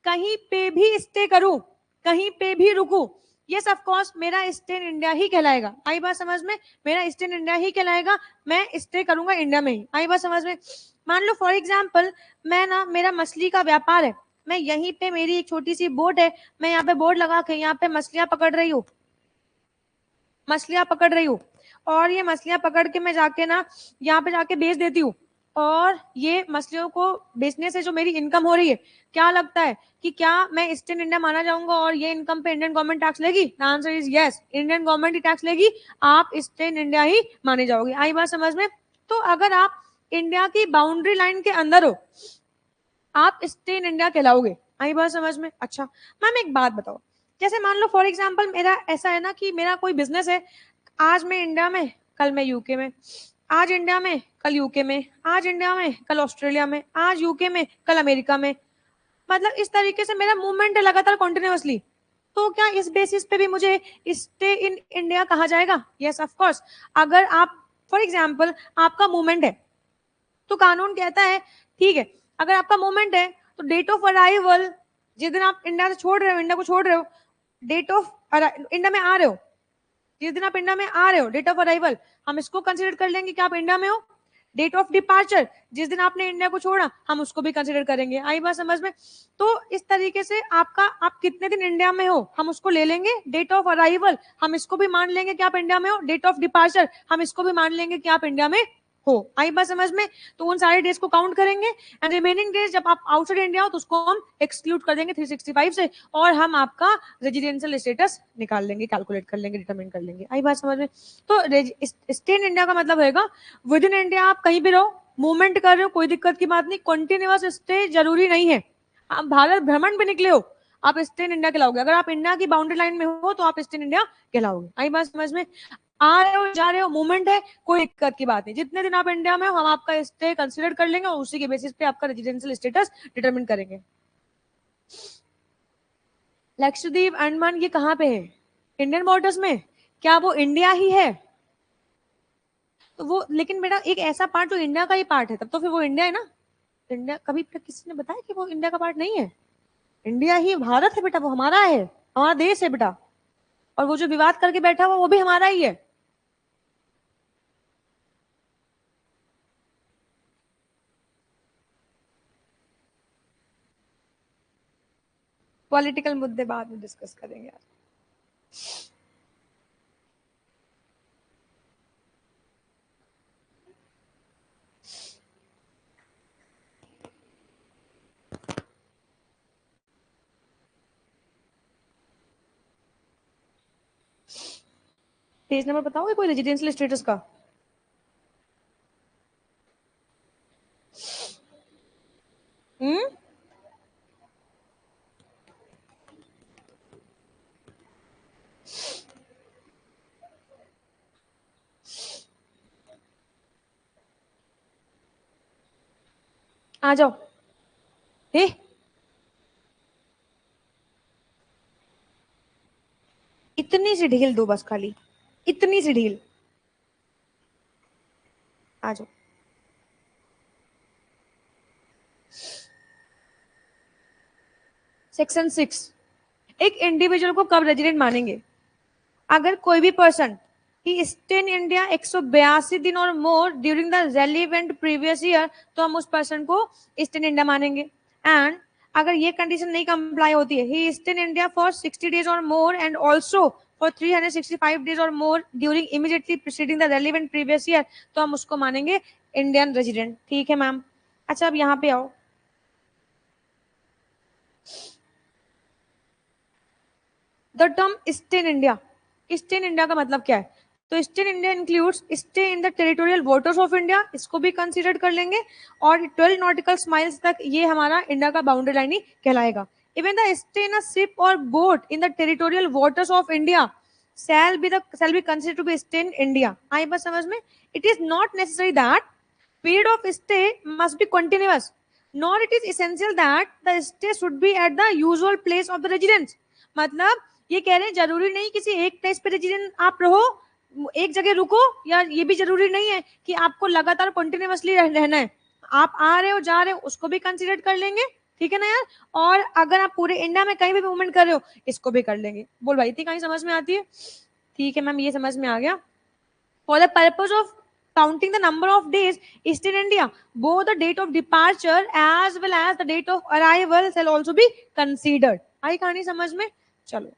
कहीं पे भी स्टे करूं, कहीं पे भी रुकूं, यस ऑफ कोर्स मेरा स्टे इन इंडिया ही कहलाएगा। आई बात समझ में? मेरा स्टे इन इंडिया ही कहलाएगा, मैं स्टे करूंगा इंडिया में ही। आई बात समझ में? मान लो फॉर एग्जाम्पल मैं ना, मेरा मछली का व्यापार है, मैं यहीं पे, मेरी एक छोटी सी बोट है, मैं यहाँ पे बोर्ड लगा के यहाँ पे मछलियां पकड़ रही हूँ, मछलियां पकड़ रही हूँ, और ये मछलियां पकड़ के मैं जाके ना यहाँ पे जाके बेच देती हूँ, और ये मछलियों को बेचने से जो मेरी इनकम हो रही है, क्या लगता है कि क्या मैं ईस्ट इंडिया माना जाऊंगा और ये इनकम पे इंडियन गवर्नमेंट टैक्स लेगी? The answer is yes, Indian government he tax लेगी, आप ईस्ट इंडिया ही माने जाओगे। आई बात समझ में? तो अगर आप इंडिया की बाउंड्री लाइन के अंदर हो, आप ईस्ट इंडिया कहलाओगे। आई बात समझ में? अच्छा मैम एक बात बताओ, जैसे मान लो फॉर एग्जाम्पल मेरा ऐसा है ना कि मेरा कोई बिजनेस है, आज मैं इंडिया में, कल मैं यूके में, आज इंडिया में कल यूके में, आज इंडिया में कल ऑस्ट्रेलिया में, आज यूके में कल अमेरिका में, मतलब इस तरीके से मेरा मूवमेंट है लगातार कॉन्टिन्यूअसली। तो क्या इस बेसिस पे भी मुझे स्टे इन इंडिया कहा जाएगा? Yes of course. अगर आप फॉर एग्जाम्पल आपका मूवमेंट है, तो कानून कहता है ठीक है, अगर आपका मूवमेंट है तो डेट ऑफ अराइवल, जिस दिन आप इंडिया से छोड़ रहे हो, इंडिया को छोड़ रहे हो, डेट ऑफ इंडिया में आ रहे हो, जिस दिन आप इंडिया में आ रहे हो, डेट ऑफ अराइवल, हम इसको कंसिडर कर लेंगे कि आप इंडिया में हो। डेट ऑफ डिपार्चर, जिस दिन आपने इंडिया को छोड़ा, हम उसको भी कंसिडर करेंगे। आई बात समझ में? तो इस तरीके से आपका, आप कितने दिन इंडिया में हो हम उसको ले लेंगे, डेट ऑफ अराइवल हम इसको भी मान लेंगे कि आप इंडिया में हो, डेट ऑफ डिपार्चर हम इसको भी मान लेंगे कि आप इंडिया में हो। आई बात समझ में? तो उन सारे डेज को काउंट करेंगे एंड रिमेनिंग डेज जब आप आउटसाइड इंडिया हो तो उसको हम एक्सक्लूड कर देंगे 365 से, और हम आपका रेजिडेंशियल स्टेटस निकाल लेंगे, कैलकुलेट कर लेंगे, डिटरमिन कर लेंगे। आई बात समझ में? तो स्टे इन इंडिया का मतलब होगा विद इन इंडिया आप कहीं भी रहो, मूवमेंट कर रहे हो, कोई दिक्कत की बात नहीं, कंटिन्यूअस स्टे जरूरी नहीं है। आप भारत भ्रमण पे निकले हो, आप स्टे इन इंडिया कहलाओगे। अगर आप इंडिया की बाउंड्री लाइन में हो तो आप स्टे इन इंडिया कहलाओगे। आई बात समझ में? आ रहे हो जा रहे हो, मूवमेंट है, कोई दिक्कत की बात नहीं, जितने दिन आप इंडिया में हो हम आपका स्टे कंसिडर कर लेंगे और उसी के बेसिस पे आपका रेजिडेंशियल स्टेटस डिटरमिन करेंगे। लक्षद्वीप अंडमान ये कहाँ पे है? इंडियन बॉर्डर्स में? क्या वो इंडिया ही है? तो वो, लेकिन बेटा एक ऐसा पार्ट जो इंडिया का ही पार्ट है, तब तो फिर वो इंडिया है ना। इंडिया कभी किसी ने बताया कि वो इंडिया का पार्ट नहीं है? इंडिया ही भारत है बेटा, वो हमारा है, हमारा देश है बेटा, और वो जो विवाद करके बैठा हुआ वो भी हमारा ही है। पॉलिटिकल मुद्दे बाद में डिस्कस करेंगे यार। पेज नंबर बताओगे कोई रेजिडेंशियल स्टेटस का? हम्म, आ जाओ। हे, इतनी सी ढील दो बस, खाली इतनी सी ढील। आ जाओ। सेक्शन 6, एक इंडिविजुअल को कब रेजिडेंट मानेंगे? अगर कोई भी person he stay in India 182 दिन or more during the relevant previous year, तो हम उस पर्सन को स्टे इन इंडिया मानेंगे। एंड अगर ये कंडीशन नहीं कंप्लाई होती है, he stay in India for 60 days or more and also for 365 days or more during immediately preceding the relevant previous year, तो हम उसको मानेंगे इंडियन रेजिडेंट। ठीक है मैम। अच्छा अब यहाँ पे आओ, the term stay in India, stay in India का मतलब क्या है? तो stay in India includes stay in the territorial waters of India, इसको भी कंसीडर कर लेंगे, और 12 नॉटिकल माइल्स तक ये हमारा इंडिया का बाउंड्री लाइन ही कहलाएगा। Even the stay in a ship or boat in the territorial waters of India shall be considered to be stay in India। आई बात समझ में? It is not necessary that period of stay must be continuous, nor it is essential that the stay should be at the usual place of the residence। मतलब ये कह रहे हैं जरूरी नहीं किसी एक प्लेस पे रेजिडेंट आप रहो, एक जगह रुको, या ये भी जरूरी नहीं है कि आपको लगातार कंटिन्यूअसली रहना है। आप आ रहे हो जा रहे हो उसको भी कंसीडर कर लेंगे, ठीक है ना यार। और अगर आप पूरे इंडिया में कहीं भी मूवमेंट कर रहे हो इसको भी कर लेंगे। बोल भाई इतनी कहीं समझ में आती है? ठीक है मैम, ये समझ में आ गया। For the purpose of counting the number of days east in India, both the date of departure as well as the date of arrival shall also be considered। आई कहानी समझ में? चलो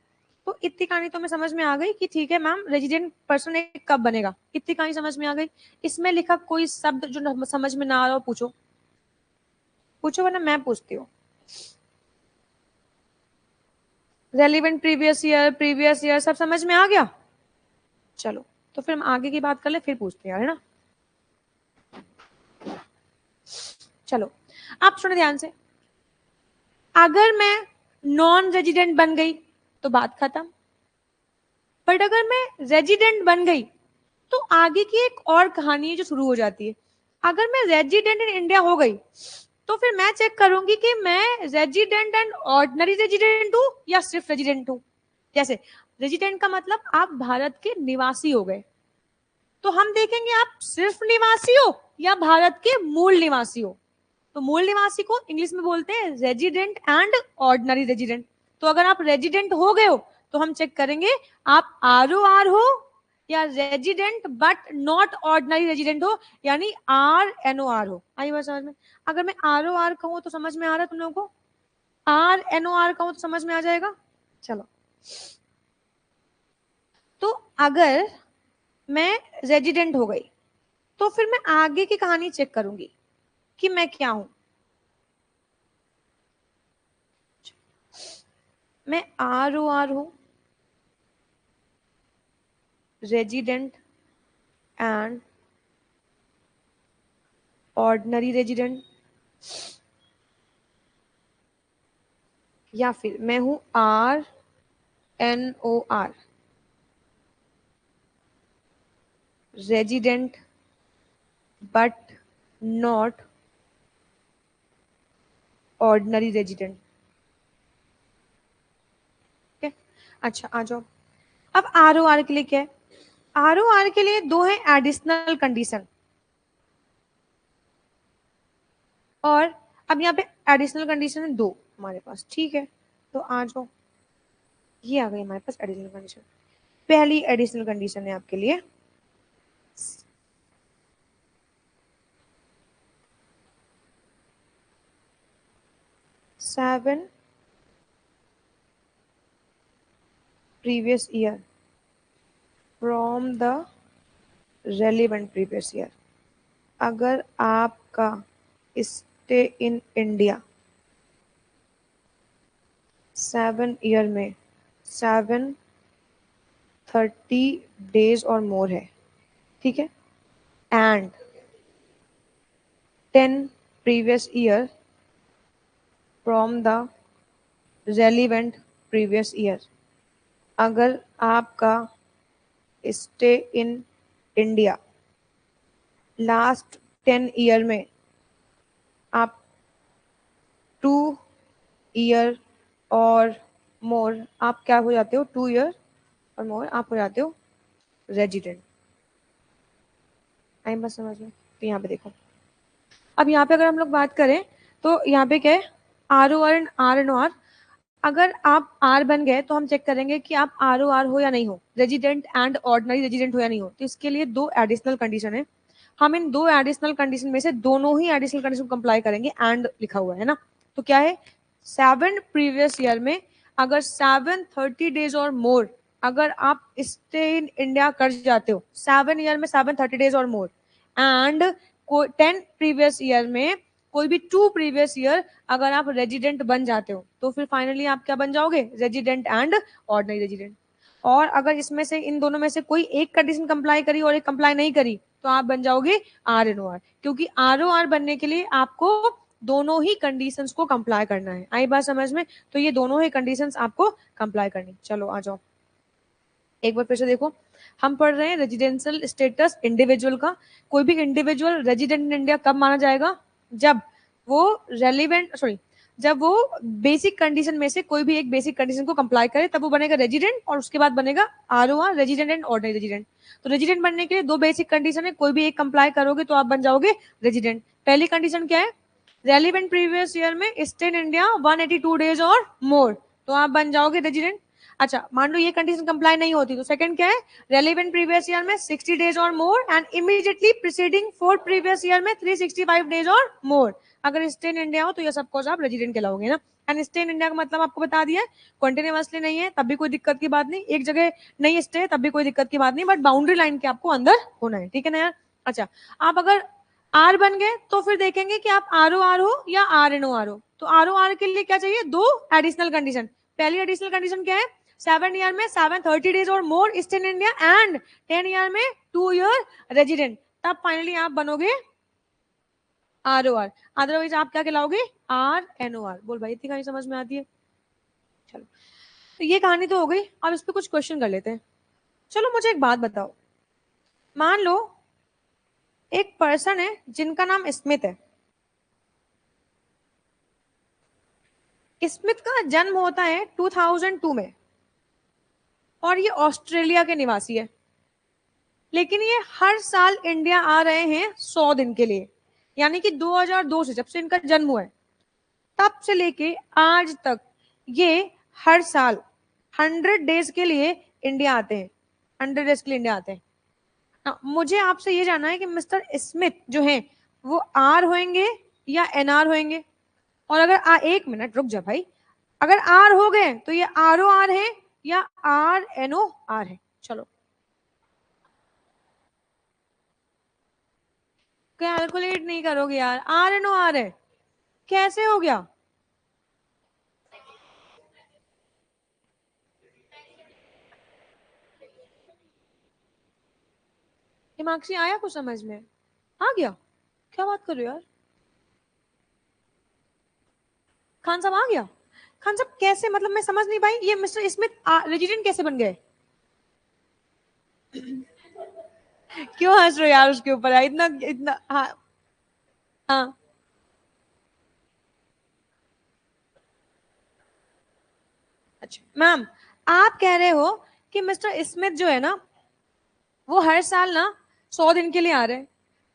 तो इतनी कहानी तो मैं समझ में आ गई कि ठीक है मैम रेजिडेंट पर्सन कब बनेगा, इतनी कहानी समझ में आ गई। इसमें लिखा कोई शब्द जो समझ में ना आ रहा हो पूछो, पूछो वरना मैं पूछती हूँ। रेलिवेंट प्रीवियस ईयर सब समझ में आ गया। चलो तो फिर हम आगे की बात कर ले, फिर पूछते हैं, है ना। चलो आप सुनो ध्यान से, अगर मैं नॉन रेजिडेंट बन गई तो बात खत्म, बट अगर मैं रेजिडेंट बन गई तो आगे की एक और कहानी है जो शुरू हो जाती है। अगर मैं रेजिडेंट इन इंडिया हो गई तो फिर मैं चेक करूंगी कि मैं रेजिडेंट एंड ऑर्डिनरी रेजिडेंट हूं या सिर्फ रेजिडेंट हूं। जैसे रेजिडेंट का मतलब आप भारत के निवासी हो गए, तो हम देखेंगे आप सिर्फ निवासी हो या भारत के मूल निवासी हो। तो मूल निवासी को इंग्लिश में बोलते हैं रेजिडेंट एंड ऑर्डिनरी रेजिडेंट। तो अगर आप रेजिडेंट हो गए हो तो हम चेक करेंगे आप ROR हो या resident but not ordinary resident हो, यानी RNOR हो। आई बात समझ में। अगर मैं ROR कहूं तो समझ में आ रहा है तुम लोगों को, RNOR कहूं तो समझ में आ जाएगा। चलो तो अगर मैं रेजिडेंट हो गई तो फिर मैं आगे की कहानी चेक करूंगी कि मैं क्या हूं। मैं ROR हूं, रेजिडेंट एंड ऑर्डिनरी रेजिडेंट, या फिर मैं हूं RNOR, resident but not ordinary resident. ठीक है, अच्छा आ जाओ। अब ROR के लिए क्या है, ROR के लिए दो है एडिशनल कंडीशन, और अब यहाँ पे एडिशनल कंडीशन है दो हमारे पास। ठीक है, तो आ जाओ, ये आ गई हमारे पास एडिशनल कंडीशन। पहली एडिशनल कंडीशन है आपके लिए, 7 previous year from the relevant previous year। अगर आपका स्टे इन इंडिया 7 ईयर में 730 डेज और मोर है, ठीक है, and 10 previous year from the relevant previous year। अगर आपका stay in India last 10 year में आप 2 ईयर और मोर, आप क्या हो जाते हो, 2 ईयर और मोर आप हो जाते हो रेजिडेंट। आई बस समझ में। तो यहाँ पे देखो, अब यहाँ पे अगर हम लोग बात करें तो यहाँ पे क्या है, ROR एंड RNOR। अगर आप R बन गए तो हम चेक करेंगे कि आप ROR हो या नहीं हो, रेजिडेंट एंड ऑर्डिनरी रेजिडेंट हो या नहीं हो। तो इसके लिए दो एडिशनल कंडीशन है, हम इन दो एडिशनल कंडीशन में से दोनों ही एडिशनल कंडीशन कंप्लाई करेंगे, एंड लिखा हुआ है ना। तो क्या है, 7 प्रीवियस ईयर में अगर 730 डेज और मोर अगर आप स्टे इन इंडिया कर जाते हो, 7 ईयर में 730 days or more, and 10 previous year में कोई भी 2 प्रीवियस ईयर अगर आप रेजिडेंट बन जाते हो, तो फिर फाइनली आप क्या बन जाओगे, रेजिडेंट एंड ऑर्डिनरी रेजिडेंट। और अगर इसमें से इन दोनों में से कोई एक कंडीशन कंप्लाई करी और एक कंप्लाई नहीं करी तो आप बन जाओगे RNOR, क्योंकि ROR बनने के लिए आपको दोनों ही कंडीशंस को कंप्लाई करना है। आई बात समझ में। तो ये दोनों ही कंडीशंस आपको कंप्लाई करनी। चलो आ जाओ, एक बार फिर से देखो, हम पढ़ रहे हैं रेजिडेंशियल स्टेटस इंडिविजुअल का। कोई भी इंडिविजुअल रेजिडेंट इन इंडिया कब माना जाएगा, जब वो रेलिवेंट जब वो बेसिक कंडीशन में से कोई भी एक बेसिक कंडीशन को कंप्लाई करे तब वो बनेगा रेजिडेंट, और उसके बाद बनेगा ROR, resident and ordinary resident. तो रेजिडेंट बनने के लिए दो बेसिक कंडीशन है, कोई भी एक कंप्लाई करोगे तो आप बन जाओगे रेजिडेंट। पहली कंडीशन क्या है, रेलिवेंट प्रीवियस ईयर में stay in India 182 days or मोर, तो आप बन जाओगे रेजिडेंट। अच्छा मान लो ये कंडीशन कंप्लाई नहीं होती तो सेकंड क्या है, रेलिवेंट प्रीवियस ईयर में 60 days or more and immediately preceding 4 previous year में 365 डेज और मोर, अगर स्टे इन इंडिया हो तो ये सब कोर्स आप रेजिडेंट कहलाओगे ना। एंड स्टे इन इंडिया का मतलब आपको बता दिया है, कंटिन्यूअसली नहीं है तब भी कोई दिक्कत की बात नहीं, एक जगह नहीं स्टे तब भी कोई दिक्कत की बात नहीं, बट बाउंड्री लाइन के आपको अंदर होना है, ठीक है ना यार। अच्छा, आप अगर आर बन गए तो फिर देखेंगे कि आप आर ओ आर हो या आर एन ओ आर हो। तो आर ओ आर के लिए क्या चाहिए, दो एडिशनल कंडीशन। पहली एडिशनल कंडीशन क्या है, 7 ईयर में 730 days or more stay in India, and 10 year में 2 ईयर रेजिडेंट, तब फाइनली आप बनोगे आर ओ आर। अदरवाइज आप क्या कहलाओगे, आर एन ओ आर। बोल भाई, इतनी कहानी समझ में आती है। चलो, तो ये कहानी तो हो गई, अब इस पे कुछ क्वेश्चन कर लेते हैं। चलो मुझे एक बात बताओ, मान लो एक पर्सन है जिनका नाम स्मिथ है। स्मिथ का जन्म होता है 2002 में और ये ऑस्ट्रेलिया के निवासी है, लेकिन ये हर साल इंडिया आ रहे हैं 100 दिन के लिए। यानी कि 2002 से, जब से इनका जन्म हुआ है तब से लेके आज तक ये हर साल 100 डेज के लिए इंडिया आते हैं, 100 डेज के लिए इंडिया आते हैं। मुझे आपसे ये जानना है कि मिस्टर स्मिथ जो है वो आर होंगे या एन आर होंगे। और अगर एक मिनट रुक जा भाई, अगर आर हो गए तो ये आर ओ आर है या आर एन ओ आर है। चलो कैलकुलेट नहीं करोगे यार, आर एन ओ आर है, कैसे हो गया। दिमाग से आया कुछ समझ में, आ गया। क्या बात कर रहे हो यार, खान साहब आ गया। खान साहब कैसे, मतलब मैं समझ नहीं पाई, ये मिस्टर स्मिथ रेजिडेंट कैसे बन गए। क्यों हंस रहे हो यार उसके ऊपर यार, इतना इतना, हाँ हाँ। अच्छा मैम, आप कह रहे हो कि मिस्टर स्मिथ जो है ना वो हर साल ना 100 दिन के लिए आ रहे हैं।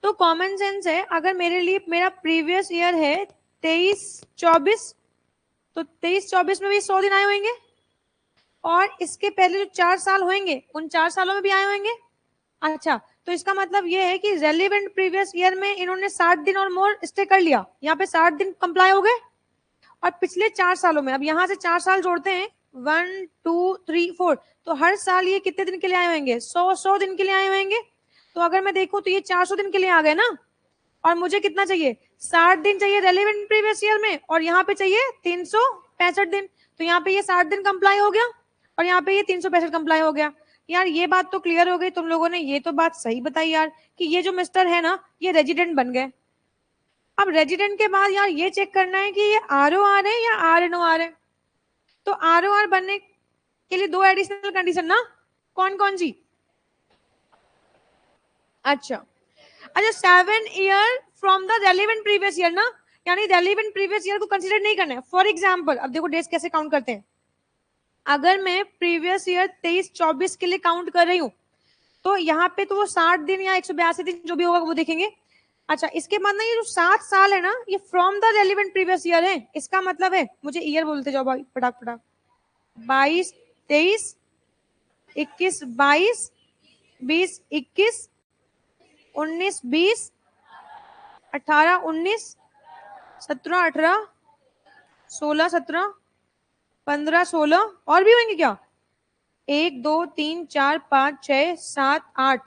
तो कॉमन सेंस है, अगर मेरे लिए मेरा प्रीवियस ईयर है 23-24, तो 23-24 में भी 100 दिन आए होंगे, और इसके पहले जो 4 साल होंगे उन 4 सालों में भी आए होंगे। अच्छा, तो इसका मतलब ये है कि रेलिवेंट प्रीवियस ईयर में इन्होंने 60 दिन और मोर स्टे कर लिया, यहाँ पे 60 दिन कंप्लाई हो गए। और पिछले 4 सालों में, अब यहाँ से 4 साल जोड़ते हैं, 1 2 3 4, तो हर साल ये कितने दिन के लिए आए होंगे, 100 दिन के लिए आए होंगे। तो अगर मैं देखूं तो ये 400 दिन के लिए आ गए ना, और मुझे कितना चाहिए, 60 दिन चाहिए रेलिवेंट प्रीवियस ईयर में, और यहाँ पे चाहिए 365 दिन। तो यहाँ पे ये 60 दिन कंप्लाई हो गया और यहाँ पे ये 365 कंप्लाई हो गया। यार ये बात तो क्लियर हो गई, तुम लोगों ने ये तो बात सही बताई यार, कि ये जो मिस्टर है ना ये रेजिडेंट बन गए। अब रेजिडेंट के बाद यार ये चेक करना है कि ये आर ओ आर है या आर एन ओ आर है। तो आर ओ आर बनने के लिए दो एडिशनल कंडीशन ना, कौन कौन सी। अच्छा अच्छा, 7 year from the relevant previous year ना, यानी रेलिवेंट प्रीवियस ईयर को कंसीडर नहीं करना है। फॉर एग्जाम्पल, अब देखो डेज कैसे काउंट करते हैं। अगर मैं प्रीवियस ईयर 23-24 के लिए काउंट कर रही हूँ तो यहाँ पे तो वो 60 दिन या 182 दिन जो भी होगा वो देखेंगे। अच्छा, इसके बाद ना ये जो 7 साल है ना ये from the relevant previous year है। इसका मतलब है, मुझे ईयर बोलते जाओ भाई फटाक फटाक, 22-23, 21-22, 20-21, 19-20, 18-19, 17-18, 16-17, 15-16, और भी होंगे क्या, 1 2 3 4 5 6 7 8,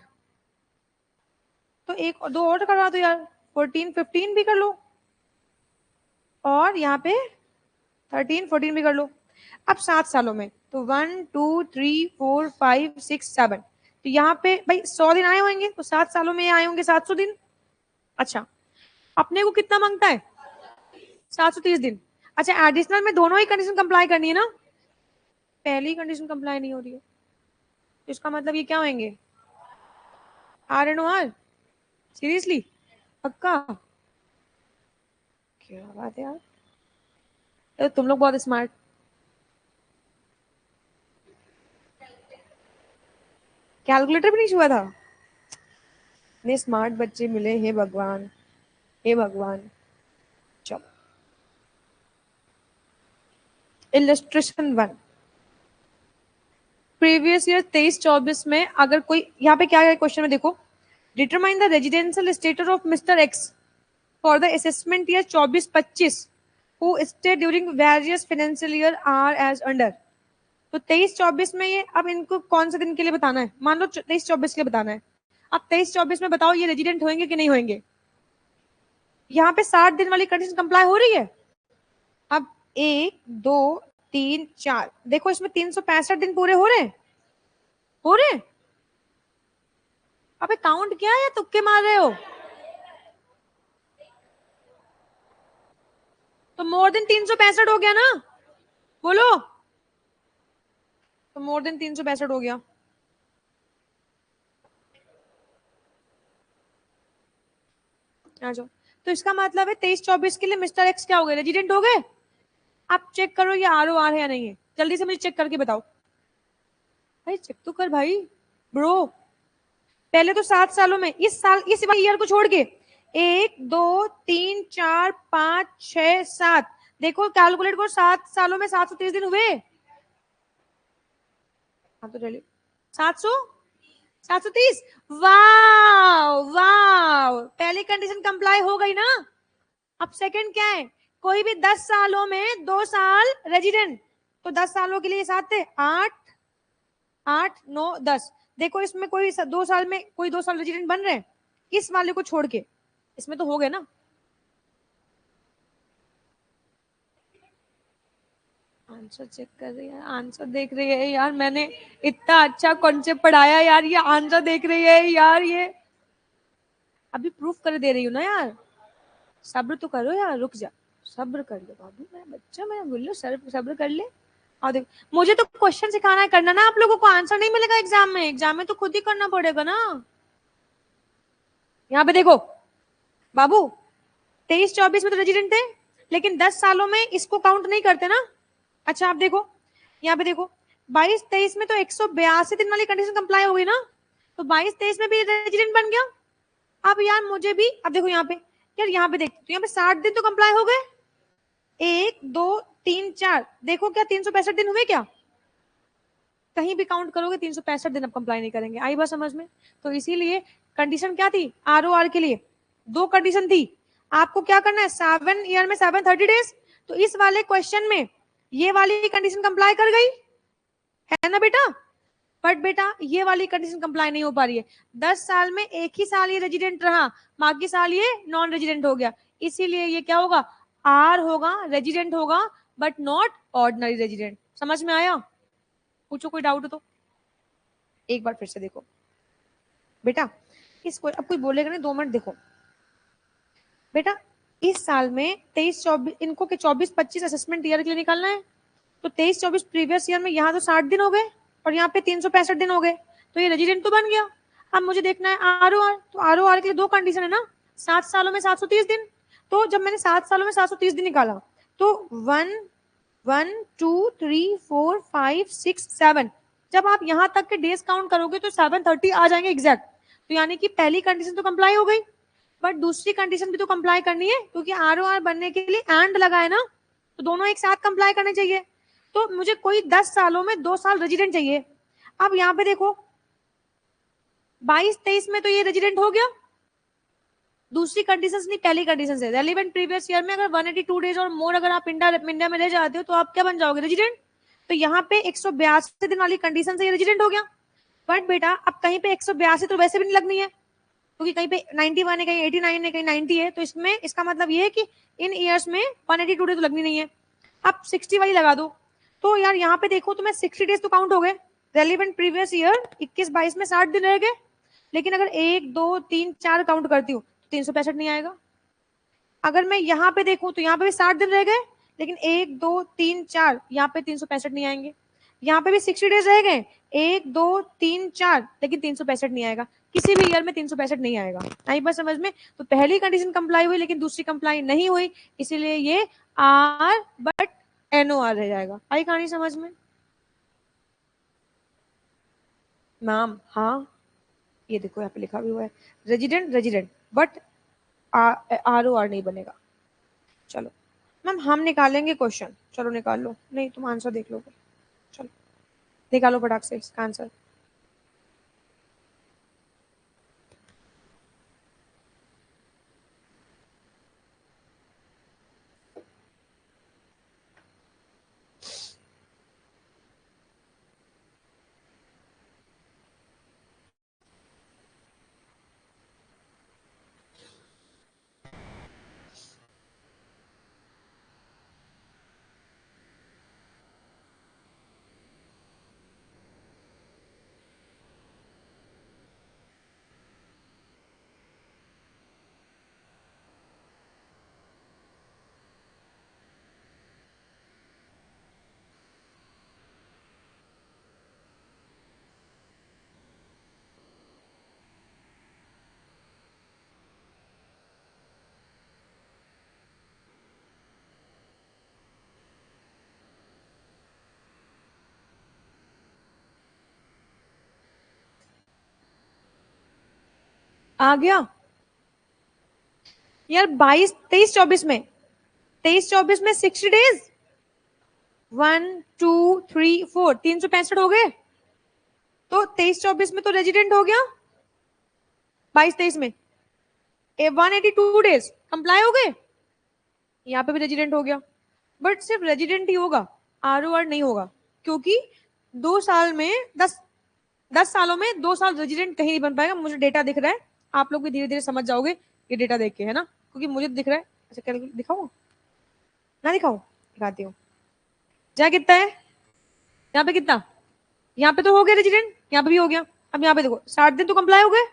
तो एक दो और करवा दो यार, 14-15 भी कर लो, और यहाँ पे 13-14 भी कर लो। अब 7 सालों में तो 1 2 3 4 5 6 7, तो यहाँ पे भाई 100 दिन आए होंगे, तो 7 सालों में आए होंगे 700 दिन। अच्छा, अपने को कितना मांगता है, 730 दिन। अच्छा, एडिशनल में दोनों ही कंडीशन कंप्लाई करनी है ना, पहली कंडीशन कंप्लाई नहीं हो रही है, तो इसका मतलब ये क्या होंगे, R N O R. Seriously, पक्का, क्या बात है यार, तो तुम लोग बहुत स्मार्ट। कैलकुलेटर भी नहीं छुआ था, इतने स्मार्ट बच्चे मिले, हे भगवान, हे भगवान। चलो, इलस्ट्रेशन 1, प्रीवियस ईयर 23-24 में अगर कोई, यहाँ पे क्या है क्वेश्चन में देखो, determine the residential status of mister X. For the assessment year 24-25 who stay during various financial year are as under. तो 23-24 में ये अब इनको कौन से दिन के लिए बताना है, मान लो 23-24 के लिए बताना है। अब 23-24 में बताओ ये रेजिडेंट होंगे कि नहीं होंगे। यहाँ पे 60 दिन वाली कंडीशन कंप्लाई हो रही है। अब 1 2 3 4 देखो इसमें 365 दिन पूरे हो रहे हैं, हो रहे हैं। अबे काउंट क्या है, तुक्के मार रहे हो। तो मोर देन 365 हो गया ना, बोलो। तो मोर देन 365 हो गया। आ जाओ। तो इसका मतलब है 23-24 के लिए मिस्टर एक्स क्या हो गए, रेजिडेंट हो गए। आप चेक करो ये आर ओ आर है या नहीं है, जल्दी से मुझे चेक करके बताओ। भाई चेक तो कर भाई ब्रो। पहले तो 7 सालों में, इस साल इस ईयर को छोड़ के 1 2 3 4 5 6 7, देखो कैलकुलेट करो 7 सालों में 730 दिन हुए। हाँ तो चलिए 700 730। वाह वाह, पहली कंडीशन कंप्लाई हो गई ना। अब सेकंड क्या है, कोई भी 10 सालों में 2 साल रेजिडेंट, तो 10 सालों के लिए 7 थे, 8 8 9 10। देखो इसमें कोई 2 साल में कोई 2 साल रेजिडेंट बन रहे हैं इस वाले को छोड़ के, इसमें तो हो गए ना। आंसर चेक कर रही है, आंसर देख रही है यार, मैंने इतना अच्छा कॉन्सेप्ट पढ़ाया यार, ये आंसर देख रही है यार। ये अभी प्रूफ कर दे रही हूँ ना यार, सब्र तो करो यार, रुक जा, सब्र कर लो बाबू, मेरा बच्चा, मैं बोल लो सब्र कर ले। और देख मुझे तो क्वेश्चन सिखाना है, करना ना, आप लोगों को आंसर नहीं मिलेगा एग्जाम में, एग्जाम में तो खुद ही करना पड़ेगा ना। यहाँ पे देखो बाबू, 23-24 में तो रेजिडेंट थे, लेकिन 10 सालों में इसको काउंट नहीं करते ना। अच्छा आप देखो, यहाँ पे देखो 22-23 में तो 182 दिन वाली कंडीशन कंप्लाई हो गई ना, तो 22-23 में भी रेजिडेंट बन गया। अब यार मुझे भी, अब देखो यहाँ पे, यार यहाँ पे देखते तो यहाँ पे 60 दिन तो कंप्लाई हो गए, 1 2 3 4, देखो क्या 365 दिन हुए क्या, कहीं भी काउंट करोगे 365 दिन अब कंप्लाई नहीं करेंगे। आई बात समझ में। तो इसीलिए कंडीशन क्या थी आर ओ आर के लिए, दो कंडीशन थी। आपको क्या करना है, 7 ईयर में 730 डेज, तो इस वाले क्वेश्चन में ये वाली कंडीशन कंप्लाई कर गई है ना बेटा। बट बेटा ये वाली कंडीशन कंप्लाई नहीं हो पा रही है, 10 साल में एक ही साल ये रेजिडेंट रहा, बाकी साल ये नॉन रेजिडेंट हो गया, इसीलिए ये क्या होगा, आर होगा, रेजिडेंट होगा, बट नॉट ऑर्डिनरी रेजिडेंट। समझ में आया, पूछो कोई डाउट हो तो। एक बार फिर से देखो बेटा, इसको अब कोई बोलेगा नहीं, 2 मिनट देखो बेटा। इस साल में 23-24 इनको के 24-25 असेसमेंट ईयर के लिए निकालना है, तो 23-24 प्रीवियस ईयर में यहाँ तो 60 दिन हो गए और यहाँ पे 365 दिन हो गए, तो ये रेजिडेंट तो बन गया। अब मुझे देखना है आर ओ आर, तो आर ओ आर के लिए दो कंडीशन है ना, 7 सालों में 730 दिन। तो जब मैंने 7 सालों में 730 दिन निकाला, तो 1 1 2 3 4 5 6 7, जब आप यहाँ तक के डेज काउंट करोगे तो 730 आ जाएंगे एग्जैक्ट। तो यानी कि पहली कंडीशन तो कंप्लाई हो गई, बट दूसरी कंडीशन भी तो कंप्लाई करनी है, क्योंकि आर ओ आर बनने के लिए एंड लगा है ना, तो दोनों एक साथ कंप्लाई करने चाहिए। तो मुझे कोई 10 सालों में 2 साल रेजिडेंट चाहिए। अब यहाँ पे देखो 22-23 में तो ये रेजिडेंट हो गया, दूसरी कंडीशन नहीं पहली कंडीशन से, रेलिवेंट प्रीवियस ईयर में अगर 182 डेज और मोर अगर आप इंडिया में रह जाते हो तो आप क्या बन जाओगे, रेजिडेंट। तो यहाँ पे 182 दिन वाली कंडीशन से ये रेजिडेंट हो गया। बट बेटा अब कहीं पे 182 तो वैसे भी नहीं लगनी है, क्योंकि कहीं पे 91 है, कहीं 89 है, कहीं 90 है, तो इसमें इसका मतलब ये है कि इन ईयर्स में 182 डेज तो लगनी नहीं है। अब 60 वाली लगा दो, तो यार यहाँ पे देखो तो मैं 60 डेज तो काउंट हो गए, रेलिवेंट प्रीवियस ईयर 21-22 में 60 दिन रह गए, लेकिन अगर 1 2 3 4 काउंट करती हूँ तो 365 नहीं आएगा। अगर मैं यहाँ पे देखूं तो यहाँ पे भी 60 दिन रह गए, लेकिन 1 2 3 4 यहाँ पे 365 नहीं आएंगे। यहाँ पे भी 60 डेज रह गए, 1 2 3 4, लेकिन 365 नहीं आएगा, किसी भी ईयर में 365 नहीं आएगा। आई बात समझ में। तो पहली कंडीशन कंप्लाई हुई लेकिन दूसरी कंप्लाई नहीं हुई, इसीलिए ये आर बट एनओ आर रह जाएगा। आई कहानी समझ में मैम। हाँ ये देखो यहाँ पे लिखा भी हुआ है, resident resident but R O R नहीं बनेगा। चलो मैम हम निकालेंगे क्वेश्चन, चलो निकाल लो, नहीं तुम आंसर देख लोगे, चलो निकालो फटाक से इसका आंसर। आ गया यार। 22, 23, 24 में, 23, 24 में 60 डेज, 1, 2, 3, 4, 365 हो गए। तो 23, 24 में तो रेजिडेंट हो गया, 22, 23 में 182 डेज कंप्लाई हो गए, यहाँ पे भी रेजिडेंट हो गया। बट सिर्फ रेजिडेंट ही होगा, ROR नहीं होगा, क्योंकि 2 साल में 10 सालों में 2 साल रेजिडेंट कहीं नहीं बन पाएगा। मुझे डेटा दिख रहा है, आप लोग भी धीरे धीरे समझ जाओगे ये डेटा देख के, है ना, क्योंकि मुझे दिख रहा है। अच्छा कैलकुलेट दिखाऊं ना, दिखाऊं, दिखाती हूँ। क्या कितना है यहाँ पे, कितना, यहाँ पे तो हो गया रेजिडेंट, यहाँ पे भी हो गया। अब यहाँ पे देखो 60 दिन तो कंप्लाई हो गए,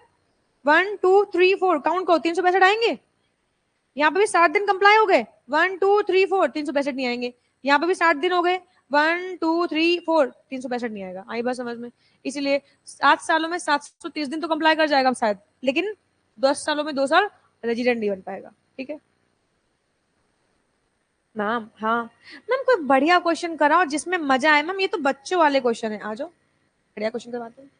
1, 2, 3, 4 काउंट करो, 365 आएंगे। यहाँ पे भी 60 दिन कंप्लाई हो गए, 1, 2, 3, 4, 365 नहीं आएंगे। यहाँ पे भी 60 दिन हो गए, 1, 2, 3, 4, 365 नहीं आएगा। आई बात समझ में? इसीलिए 7 सालों में 730 दिन तो कंप्लाई कर जाएगा शायद, लेकिन 10 सालों में 2 साल रेजिडेंट नहीं बन पाएगा। ठीक है मैम? हाँ मैम, कोई बढ़िया क्वेश्चन कराओ जिसमें मजा आए। मैम ये तो बच्चों वाले क्वेश्चन है, आ जाओ बढ़िया क्वेश्चन करवाते हैं।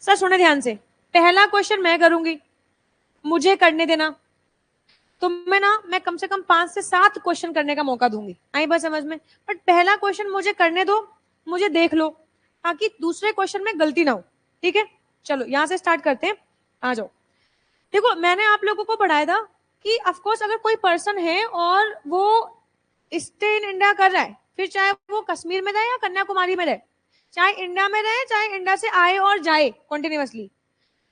सर सुने ध्यान से, पहला क्वेश्चन मैं करूंगी, मुझे करने देना। तो मैं कम से कम 5 से 7 क्वेश्चन करने का मौका दूंगी। आई बात समझ में? बट पहला क्वेश्चन मुझे करने दो, मुझे देख लो, ताकि दूसरे क्वेश्चन में गलती ना हो। ठीक है चलो यहां से स्टार्ट करते हैं, आ जाओ। देखो मैंने आप लोगों को पढ़ाया था कि ऑफकोर्स अगर कोई पर्सन है और वो स्टे इन इंडिया कर रहा है, फिर चाहे वो कश्मीर में रहे या कन्याकुमारी में रहे, चाहे इंडिया में रहे चाहे इंडिया से आए और जाए कंटिन्यूअसली,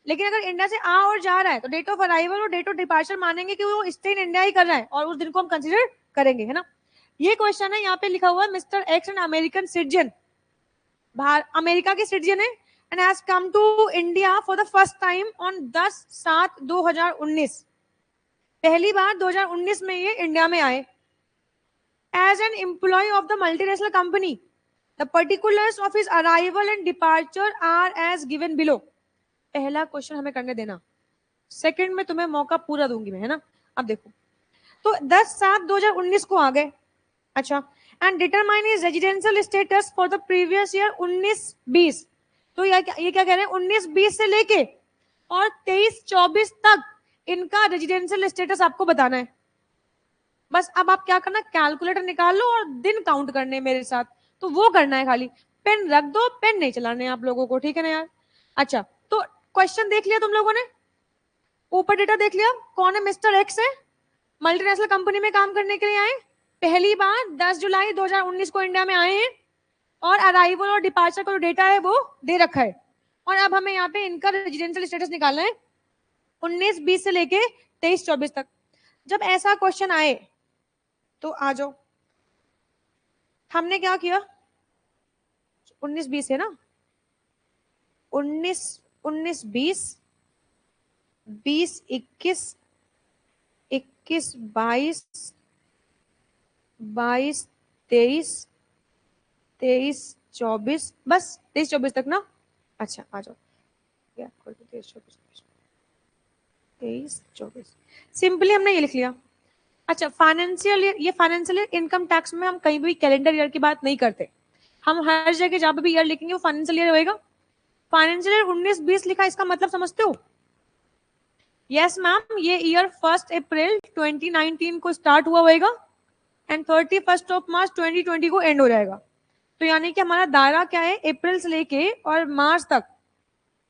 लेकिन अगर इंडिया से आ और जा रहा है तो डेट ऑफ अराइवल और डेट ऑफ डिपार्चर मानेंगे कि वो स्टे इन इंडिया ही कर रहा है, और उस दिन को हम कंसिडर करेंगे, है ना। ये क्वेश्चन है, यहाँ पे लिखा हुआ है mister X and American citizen, America के सिटीजन है, and has come to India for the first time on 10/7/2019। पहली बार 2019 में ये इंडिया में आए। As an employee of the multinational company, the particulars of his arrival and departure are as given below. पहला क्वेश्चन हमें करने देना, सेकंड में तुम्हें मौका पूरा दूंगी मैं, है ना। अब देखो, तो 10/7/2019 को आ गए। अच्छा, and determine is residential status for the previous year 19-20। तो ये क्या कह रहे हैं, 19-20 से लेके और 23-24 तक इनका रेजिडेंशियल स्टेटस आपको बताना है। बस अब आप क्या करना, कैलकुलेटर निकाल लो और दिन काउंट करने मेरे साथ, तो वो करना है खाली। पेन रख दो, पेन नहीं चलाने आप लोगों को, ठीक है ना यार। अच्छा तो क्वेश्चन देख लिया तुम लोगों ने, ऊपर डेटा देख लिया, कौन है, मिस्टर एक्स है, मल्टीनेशनल कंपनी में काम करने के लिए आए, पहली बार 10 जुलाई 2019 को इंडिया में आए हैं, और अराइवल और डिपार्चर का जो डेटा है वो दे रखा है। और अब हमें यहाँ पे इनका रेजिडेंशियल स्टेटस निकालना है 19-20 से लेके 23-24 तक। जब ऐसा क्वेश्चन आए तो आ जाओ, हमने क्या किया, 19-20 है ना, 19-20, 20-21, 21-22, 22-23, 23-24, बस 23-24 तक ना। अच्छा आ जाओ, 23-24 सिंपली हमने ये लिख लिया। अच्छा फाइनेंशियल ईयर, ये फाइनेंशियल ईयर इनकम टैक्स में हम कहीं भी कैलेंडर ईयर की बात नहीं करते, हम हर जगह जहां पे भी ईयर लिखेंगे वो फाइनेंशियल ईयर होएगा। फाइनेंशियल ईयर 19-20 लिखा, इसका मतलब समझते हो? यस मैम, ये ईयर 1 अप्रैल 2019 को स्टार्ट हुआ होगा एंड 31 मार्च 2020 को एंड हो जाएगा। तो यानी कि हमारा दायरा क्या है, अप्रैल से लेके और मार्च तक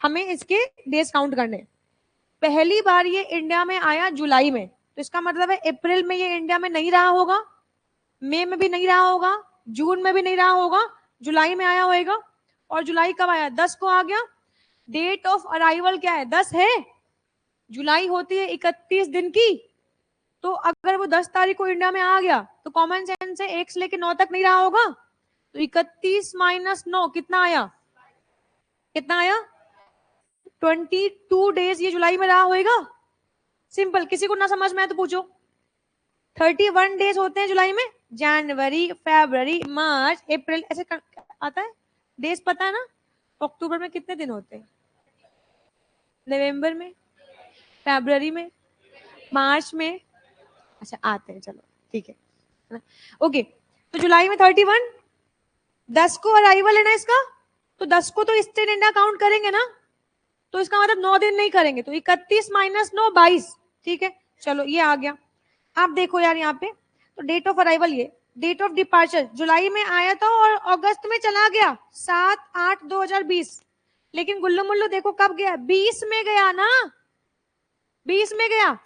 हमें इसके डेज काउंट करने। पहली बार ये इंडिया में आया जुलाई में, तो इसका मतलब है अप्रैल में ये इंडिया में नहीं रहा होगा, मई में भी नहीं रहा होगा, जून में भी नहीं रहा होगा, जुलाई में आया होगा। और जुलाई कब आया, 10 को आ गया। डेट ऑफ अराइवल क्या है, 10 है, जुलाई होती है 31 दिन की, तो अगर वो 10 तारीख को इंडिया में आ गया तो कॉमन सेंस से 1 से लेके 9 तक नहीं रहा होगा, तो 31 - 9 कितना आया, कितना आया, 22 डेज ये जुलाई में रहा होगा। सिंपल, किसी को ना समझ में आए तो पूछो। 31 डेज होते हैं जुलाई में, जनवरी, फरवरी, मार्च, अप्रैल, ऐसे आता है डेज, पता है ना। अक्टूबर में कितने दिन होते हैं, नवंबर में, फरवरी में, मार्च में, अच्छा आते हैं, चलो ठीक है ओके। तो जुलाई में 31, 10 को अराइवल है ना इसका, तो 10 को तो स्टे इन इंडिया काउंट करेंगे ना, तो इसका मतलब 9 दिन नहीं करेंगे, तो 31 माइनस 9 22। ठीक है, चलो ये आ गया। आप देखो यार यहाँ पे, तो डेट ऑफ अराइवल, ये डेट ऑफ डिपार्चर जुलाई में आया था और अगस्त में चला गया 7/8/2020। लेकिन गुल्लू मुल्लू देखो कब गया, 20 में गया ना, 20 में गया।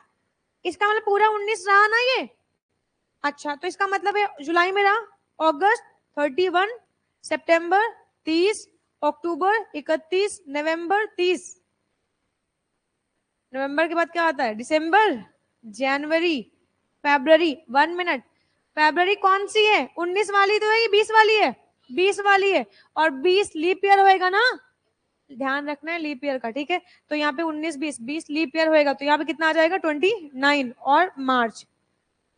इसका मतलब पूरा 19 रहा ना ये। अच्छा, तो इसका मतलब है जुलाई में रहा, अगस्त 31, सितंबर 30, अक्टूबर 31, नवंबर 30। नवंबर के बाद क्या आता है, दिसंबर, जनवरी, फरवरी। 1 मिनट, फरवरी कौन सी है, 19 वाली तो है, ये 20 वाली है, 20 वाली है। और 20 लीप ईयर होएगा ना, ध्यान रखना है लीप ईयर का, ठीक है। तो यहाँ पे 19 20 20 लीप ईयर होएगा, तो यहाँ पे कितना आ जाएगा 29 और मार्च।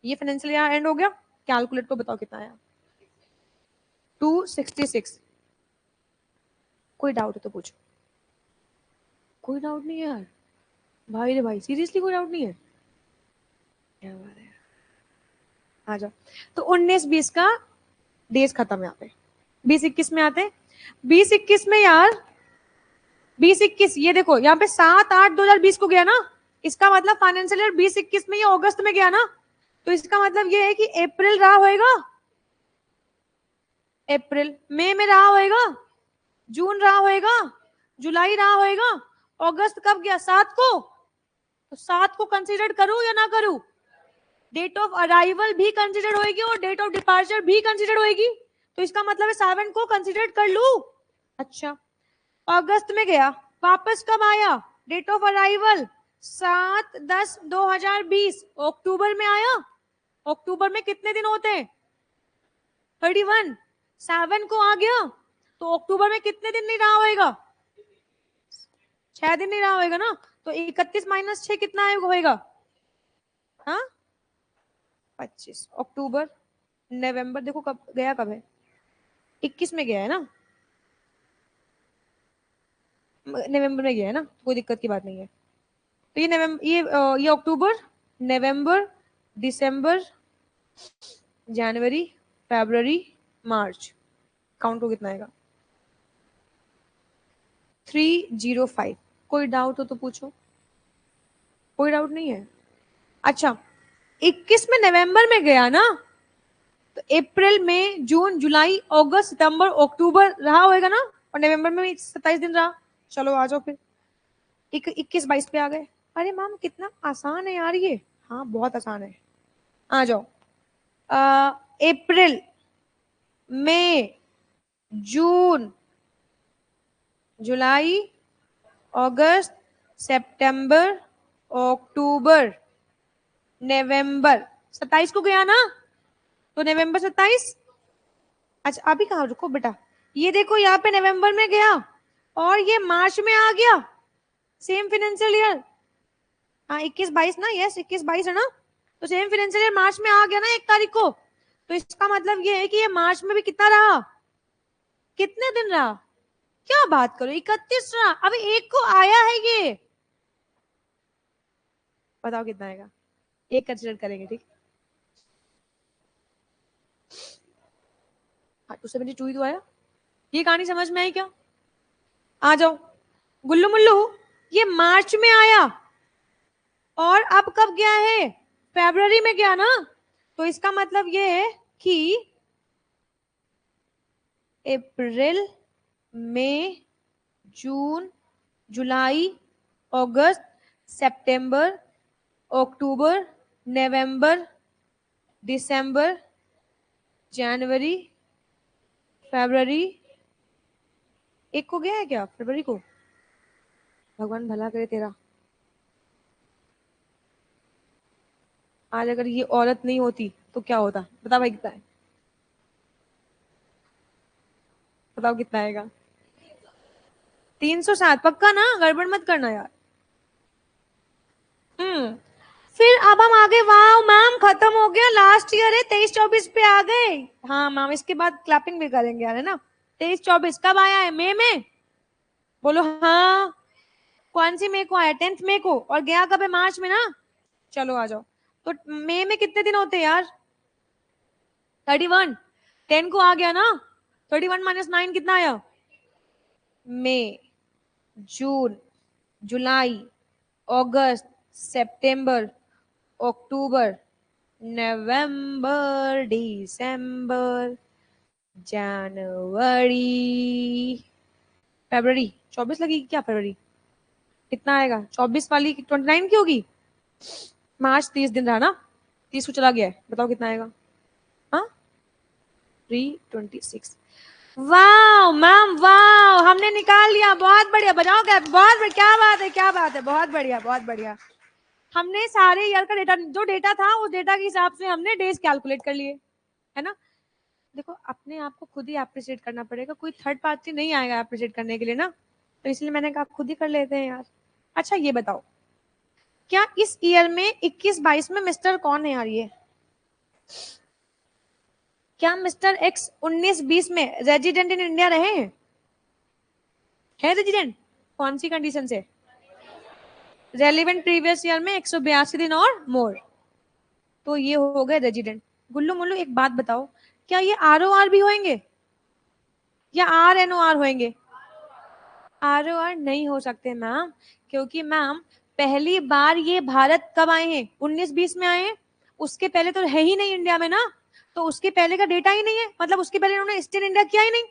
ये फाइनेंशियल ईयर एंड हो गया। कैलकुलेट को बताओ कितना आया, 266। कोई डाउट है तो पूछो। कोई डाउट नहीं है यार, भाई रे भाई, सीरियसली कोई डाउट नहीं है, क्या बात है। आ जाओ, तो 19-20 का डेज खत्म है यहाँ पे। 20-21 में आते हैं, 20-21 में यार, 20-21 ये देखो यहाँ पे 7/8/2020 को गया ना, इसका मतलब फाइनेंशियल ईयर 20-21 में ये अगस्त में गया ना, तो इसका मतलब ये है कि अप्रैल रहा होएगा, अप्रैल, मई में रहा होएगा, जून रहा होएगा, जुलाई रहा होएगा, अगस्त कब गया 7 को, तो 7 को कंसीडर करूं या ना करूं, डेट ऑफ अराइवल भी कंसीडर होएगी और डेट ऑफ डिपार्चर भी कंसीडर होएगी, तो इसका मतलब है 7 को कंसीडर कर लू। अच्छा, अगस्त में गया, वापस कब आया, डेट ऑफ अराइवल 7/10/2020, अक्टूबर में आया, अक्टूबर में कितने दिन होते हैं 31, 7 को आ गया, तो अक्टूबर में कितने दिन नहीं रहा होएगा, 6 दिन नहीं रहा होएगा ना, तो 31 माइनस 6 कितना होएगा, हाँ 25। अक्टूबर, नवंबर, देखो कब गया, कब है 21 में गया है ना, नवंबर में गया है ना, कोई दिक्कत की बात नहीं है। तो ये नवंबर, ये अक्टूबर, नवंबर, दिसंबर, जनवरी, फरवरी, मार्च, काउंट हो कितना आएगा 305। कोई डाउट हो तो पूछो, कोई डाउट नहीं है। अच्छा, 21 में नवंबर में गया ना, तो अप्रैल मई जून जुलाई अगस्त सितंबर अक्टूबर रहा होएगा ना, और नवंबर में 27 दिन रहा। चलो आ जाओ फिर, 21-22 पे आ गए। अरे मैम कितना आसान है यार ये, हाँ बहुत आसान है। आ जाओ, अप्रैल, मई, जून, जुलाई, अगस्त, सितंबर, अक्टूबर, नवंबर। 27 को गया ना, तो नवंबर 27। अच्छा अभी कहाँ, रुको बेटा, ये देखो यहाँ पे नवंबर में गया और ये मार्च में आ गया, सेम फाइनेंशियल ईयर। हाँ 21-22 ना, यस 21-22 है ना, तो सेम फाइनेंशियल ईयर मार्च में आ गया ना 1 तारीख को, तो इसका मतलब ये है कि ये मार्च में भी कितना रहा, कितने दिन रहा, क्या बात करो 31 रहा, अभी 1 को आया है ये, बताओ कितना आएगा, एक कंसिडर करेंगे, ठीक। हाँ 272 ही तो आया। ये कहानी समझ में आई क्या, आ जाओ गुल्लू मुल्लू, ये मार्च में आया और अब कब गया है, फरवरी में गया ना, तो इसका मतलब ये है कि अप्रैल, मई, जून, जुलाई, अगस्त, सितंबर, अक्टूबर, नवंबर, दिसंबर, जनवरी, फरवरी। 1 को गया है क्या फरवरी को, भगवान भला करे तेरा। आज अगर ये औरत नहीं होती तो क्या होता, बता भाई कितना है, बताओ कितना आएगा, 307 पक्का ना, गड़बड़ मत करना यार। फिर अब हम आगे, वाह मैम खत्म हो गया, लास्ट ईयर है 23-24 पे आ गए। हाँ मैम, इसके बाद क्लैपिंग भी करेंगे यार, है ना। 23-24 कब आया है, मई में, बोलो हाँ। कौन सी मई को आया, 10th मई को, और गया कब है, मार्च में ना। चलो आ जाओ, तो मई में कितने दिन होते हैं यार, 31, 10 को आ गया ना, 31 माइनस 9 कितना आया, मई, जून, जुलाई, अगस्त, सितंबर, अक्टूबर, नवंबर, दिसंबर, जनवरी, फरवरी। 24 लगेगी क्या फरवरी? कितना आएगा? 24 वाली 29 की होगी। मार्च 30 दिन रहा ना, 30 को चला गया है, बताओ कितना आएगा? हाँ 326। वाह मैम वाह, हमने निकाल लिया, बहुत बढ़िया, बजाओ क्या, बहुत बढ़िया, क्या बात है, क्या बात है, बहुत बढ़िया, बहुत बढ़िया। हमने सारे ईयर का डेटा, जो डेटा था उस डेटा के हिसाब से हमने डेज कैलकुलेट कर लिए, है ना। देखो अपने आप को खुद ही अप्रिशिएट करना पड़ेगा, कोई थर्ड पार्टी नहीं आएगा अप्रिशिएट करने के लिए ना, तो इसलिए मैंने कहा खुद ही कर लेते हैं यार। अच्छा ये बताओ, क्या इस ईयर में 21-22 में मिस्टर कौन है यार ये? क्या मिस्टर एक्स 19-20 में रेजिडेंट इन इंडिया रहे हैं? है रेजिडेंट? कौन सी कंडीशन से? रेलिवेंट प्रीवियस ईयर में 182 दिन और मोर, तो ये हो गए रेजिडेंट। गुल्लू मुल्लू एक बात बताओ, क्या ये ROR भी होंगे या RNOR होंगे? ROR नहीं हो सकते मैम, क्योंकि मैम पहली बार ये भारत कब आए हैं? 19-20 में आए हैं, उसके पहले तो है ही नहीं इंडिया में ना, तो उसके पहले का डेटा ही नहीं है, मतलब उसके पहले उन्होंने स्टे इन इंडिया किया ही नहीं।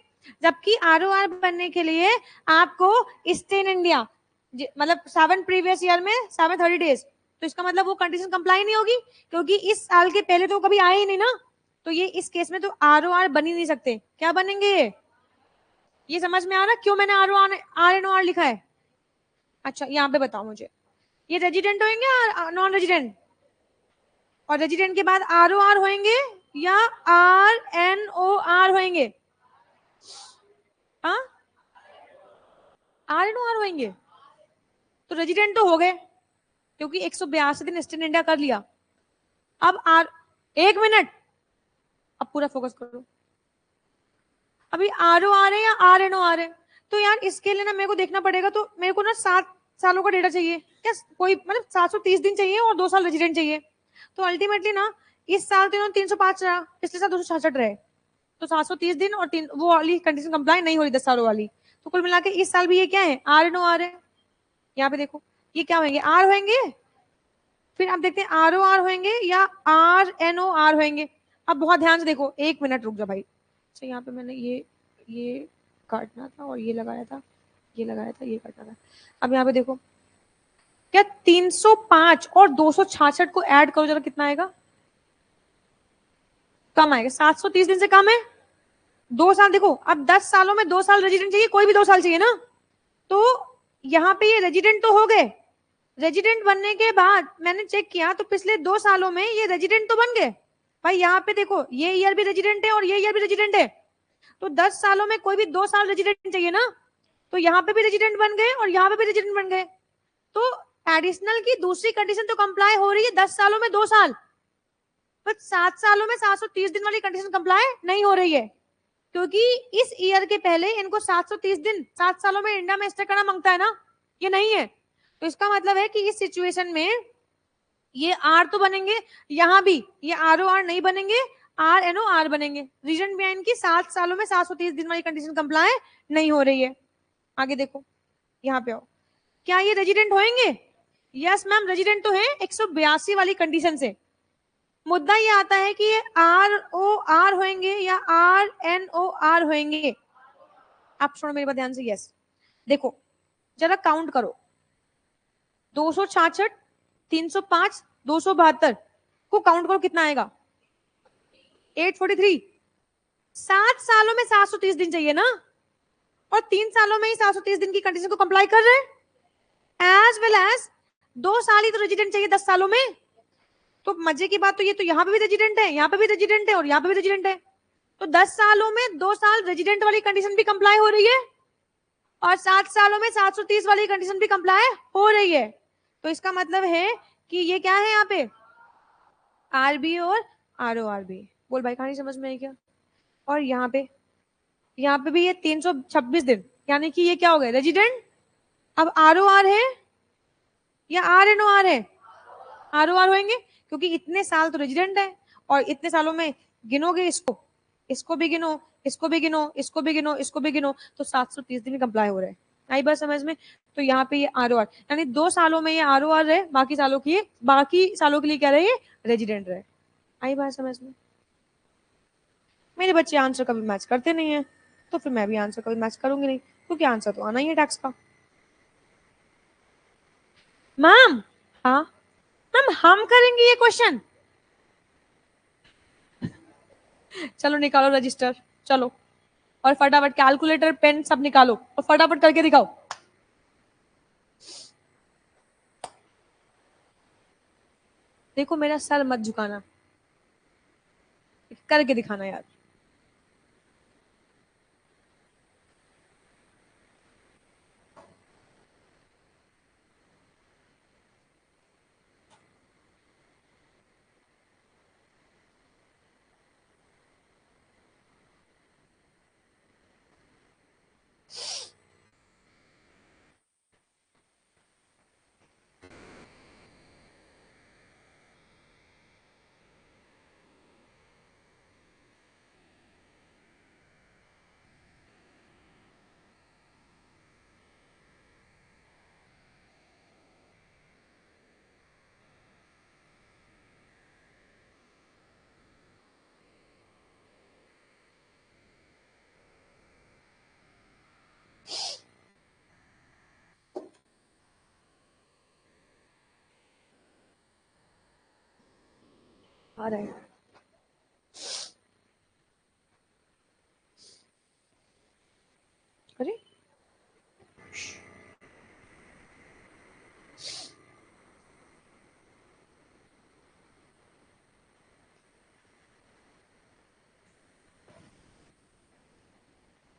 जबकि ROR बनने के लिए आपको स्टे इन इंडिया, मतलब 7 प्रीवियस ईयर में 730 डेज, तो इसका मतलब वो कंडीशन कंप्लाई नहीं होगी, क्योंकि इस साल के पहले तो कभी आए ही नहीं ना, तो ये इस केस में तो ROR बन ही नहीं सकते। क्या बनेंगे ये समझ में आ रहा क्यों मैंने RNOR लिखा है? अच्छा यहाँ पे बताओ मुझे, ये रेजिडेंट होंगे या नॉन रेजिडेंट? और रेजिडेंट के बाद ROR होंगे या RNOR होंगे? हाँ RNOR होंगे, तो रेजिडेंट तो हो गए क्योंकि 182 दिन स्टे इन इंडिया कर लिया। अब एक मिनट, अब पूरा फोकस करो, अभी ROR है या RNOR है? तो यार इसके लिए ना मेरे को देखना पड़ेगा, तो मेरे को ना 7 सालों का डेटा चाहिए क्या, कोई मतलब 730 दिन चाहिए और 2 साल रेजिडेंट चाहिए। तो अल्टीमेटली ना इस साल तो इन्होंने 305 रहा, पिछले साल 266 रहे, तो 730 दिन और वो वाली कंडीशन कंप्लाई नहीं हो रही 10 सालों वाली, तो कुल मिला के इस साल भी ये क्या है? RNOR है। यहाँ पे देखो ये क्या होंगे? R होंगे, फिर आप देखते हैं ROR होंगे या RNOR होंगे। अब बहुत ध्यान से देखो, एक मिनट रुक जा भाई। अच्छा यहाँ पे मैंने ये काटना था और ये लगाया था, ये लगाया था, ये काटना था। अब यहाँ पे देखो, क्या 305 और 266 को ऐड करो जरा, कितना आएगा? कम आएगा, 730 दिन से कम है। 2 साल देखो, अब 10 सालों में 2 साल रेजिडेंट चाहिए, कोई भी 2 साल चाहिए ना, तो यहाँ पे ये रेजिडेंट तो हो गए। रेजिडेंट बनने के बाद मैंने चेक किया तो पिछले 2 सालों में ये रेजिडेंट तो बन गए भाई। यहाँ पे देखो ये ईयर भी रेजिडेंट है और ये ईयर भी रेजिडेंट है, तो 10 सालों में कोई भी 2 साल रेजिडेंट चाहिए ना, तो यहाँ पे भी रेजिडेंट बन गए और यहाँ पे भी रेजिडेंट बन गए, तो एडिशनल की दूसरी कंडीशन तो कंप्लाई हो रही है 10 सालों में 2 साल, पर 7 सालों में 730 दिन वाली कंडीशन कंप्लाई नहीं हो रही है, क्योंकि इस ईयर के पहले इनको 730 दिन 7 सालों में इंडिया में स्टे करना मांगता है ना, ये नहीं है। तो इसका मतलब है कि इस सिचुएशन में ये R तो बनेंगे, यहां भी ये ROR नहीं बनेंगे, RNOR बनेंगे। रीजन भी है इनकी 7 सालों में 730 दिन वाली कंडीशन कंप्लाई नहीं हो रही है। आगे देखो, यहाँ पे आओ, क्या ये रेजिडेंट होंगे? यस मैम रेजिडेंट तो है 182 वाली कंडीशन से। मुद्दा ये आता है कि ये ROR होंगे या RNOR होंगे। आप सुनो मेरी बात ध्यान से, यस देखो जरा काउंट करो, 266, 305, 272 को काउंट करो, कितना आएगा? 843। 7 सालों में 730 दिन चाहिए ना, और 3 सालों में ही 730 दिन की कंडीशन को कंप्लाई कर रहे हैं, एज वेल एज 2 साल ही तो रेजिडेंट चाहिए 10 सालों में। तो मजे की बात तो ये, तो यहाँ पे भी रेजिडेंट है, यहाँ पे भी रेजिडेंट है और यहाँ पे भी रेजिडेंट है, तो 10 सालों में 2 साल रेजिडेंट वाली कंडीशन भी कंप्लाई हो रही है और 7 सालों में 730 वाली कंडीशन भी कंप्लाई हो रही है। तो इसका मतलब है कि ये क्या है यहाँ पे? RB और RORB। बोल भाई कहानी समझ में आई क्या? और यहाँ पे भी ये 326 दिन, यानी कि ये क्या हो गए? रेजिडेंट। अब ROR है या RNOR है? ROR होंगे, क्योंकि इतने साल तो रेजिडेंट है और इतने सालों में गिनोगे इसको, इसको भी गिनो, इसको भी गिनो, इसको भी गिनो, इसको भी गिनो, तो 730 दिन कंप्लाई हो रहे हैं। आई बात समझ में? तो यहाँ पे ये ROR, यानी 2 सालों में ये ROR रहे, बाकी सालों के लिए क्या रहे, रेजिडेंट रहे। आई बात समझ में? मेरे बच्चे आंसर कभी मैच करते नहीं है, तो फिर मैं भी आंसर कभी मैच करूंगी नहीं, क्योंकि आंसर तो आना ही है टैक्स का। मैम, हाँ मैम, हम करेंगे ये क्वेश्चन। चलो निकालो रजिस्टर, चलो, और फटाफट कैलकुलेटर पेन सब निकालो और फटाफट करके दिखाओ। देखो मेरा सर मत झुकाना, करके दिखाना यार। आ रहा है। अरे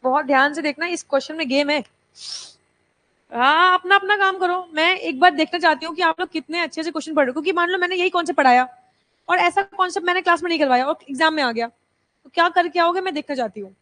बहुत ध्यान से देखना, इस क्वेश्चन में गेम है। हाँ, अपना अपना काम करो। मैं एक बार देखना चाहती हूँ कि आप लोग कितने अच्छे से क्वेश्चन पढ़ रहे हो, क्योंकि मान लो मैंने यही कॉन्सेप्ट पढ़ाया और ऐसा कॉन्सेप्ट मैंने क्लास में नहीं करवाया और एग्जाम में आ गया, तो क्या करके आओगे, मैं देखना चाहती हूँ।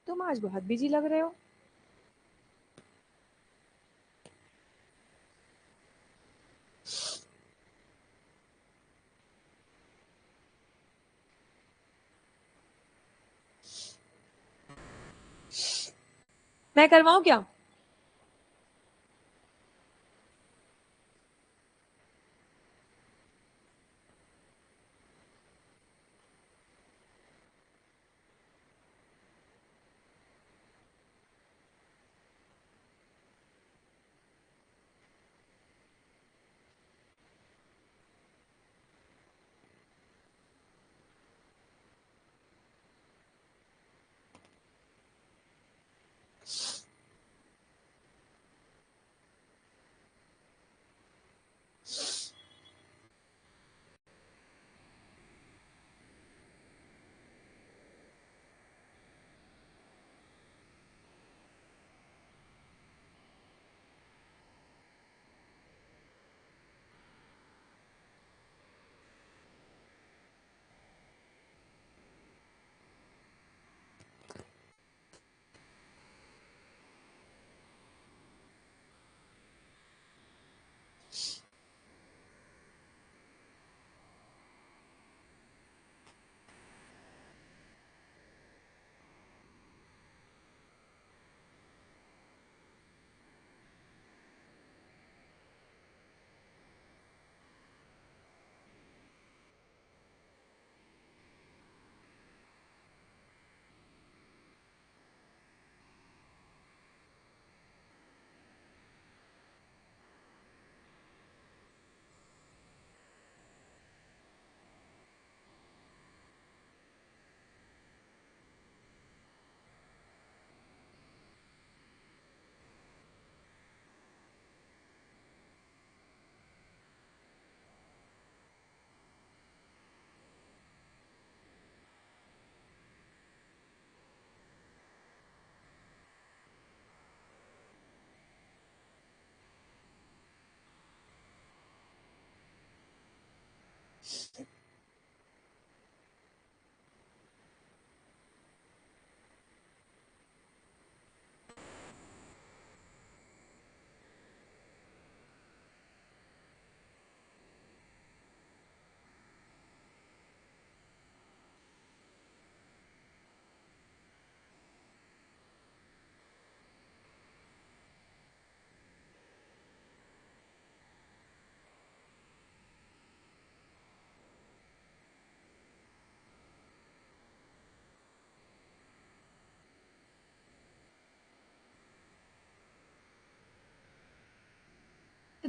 तुम आज बहुत बिजी लग रहे हो। मैं करवाऊं क्या?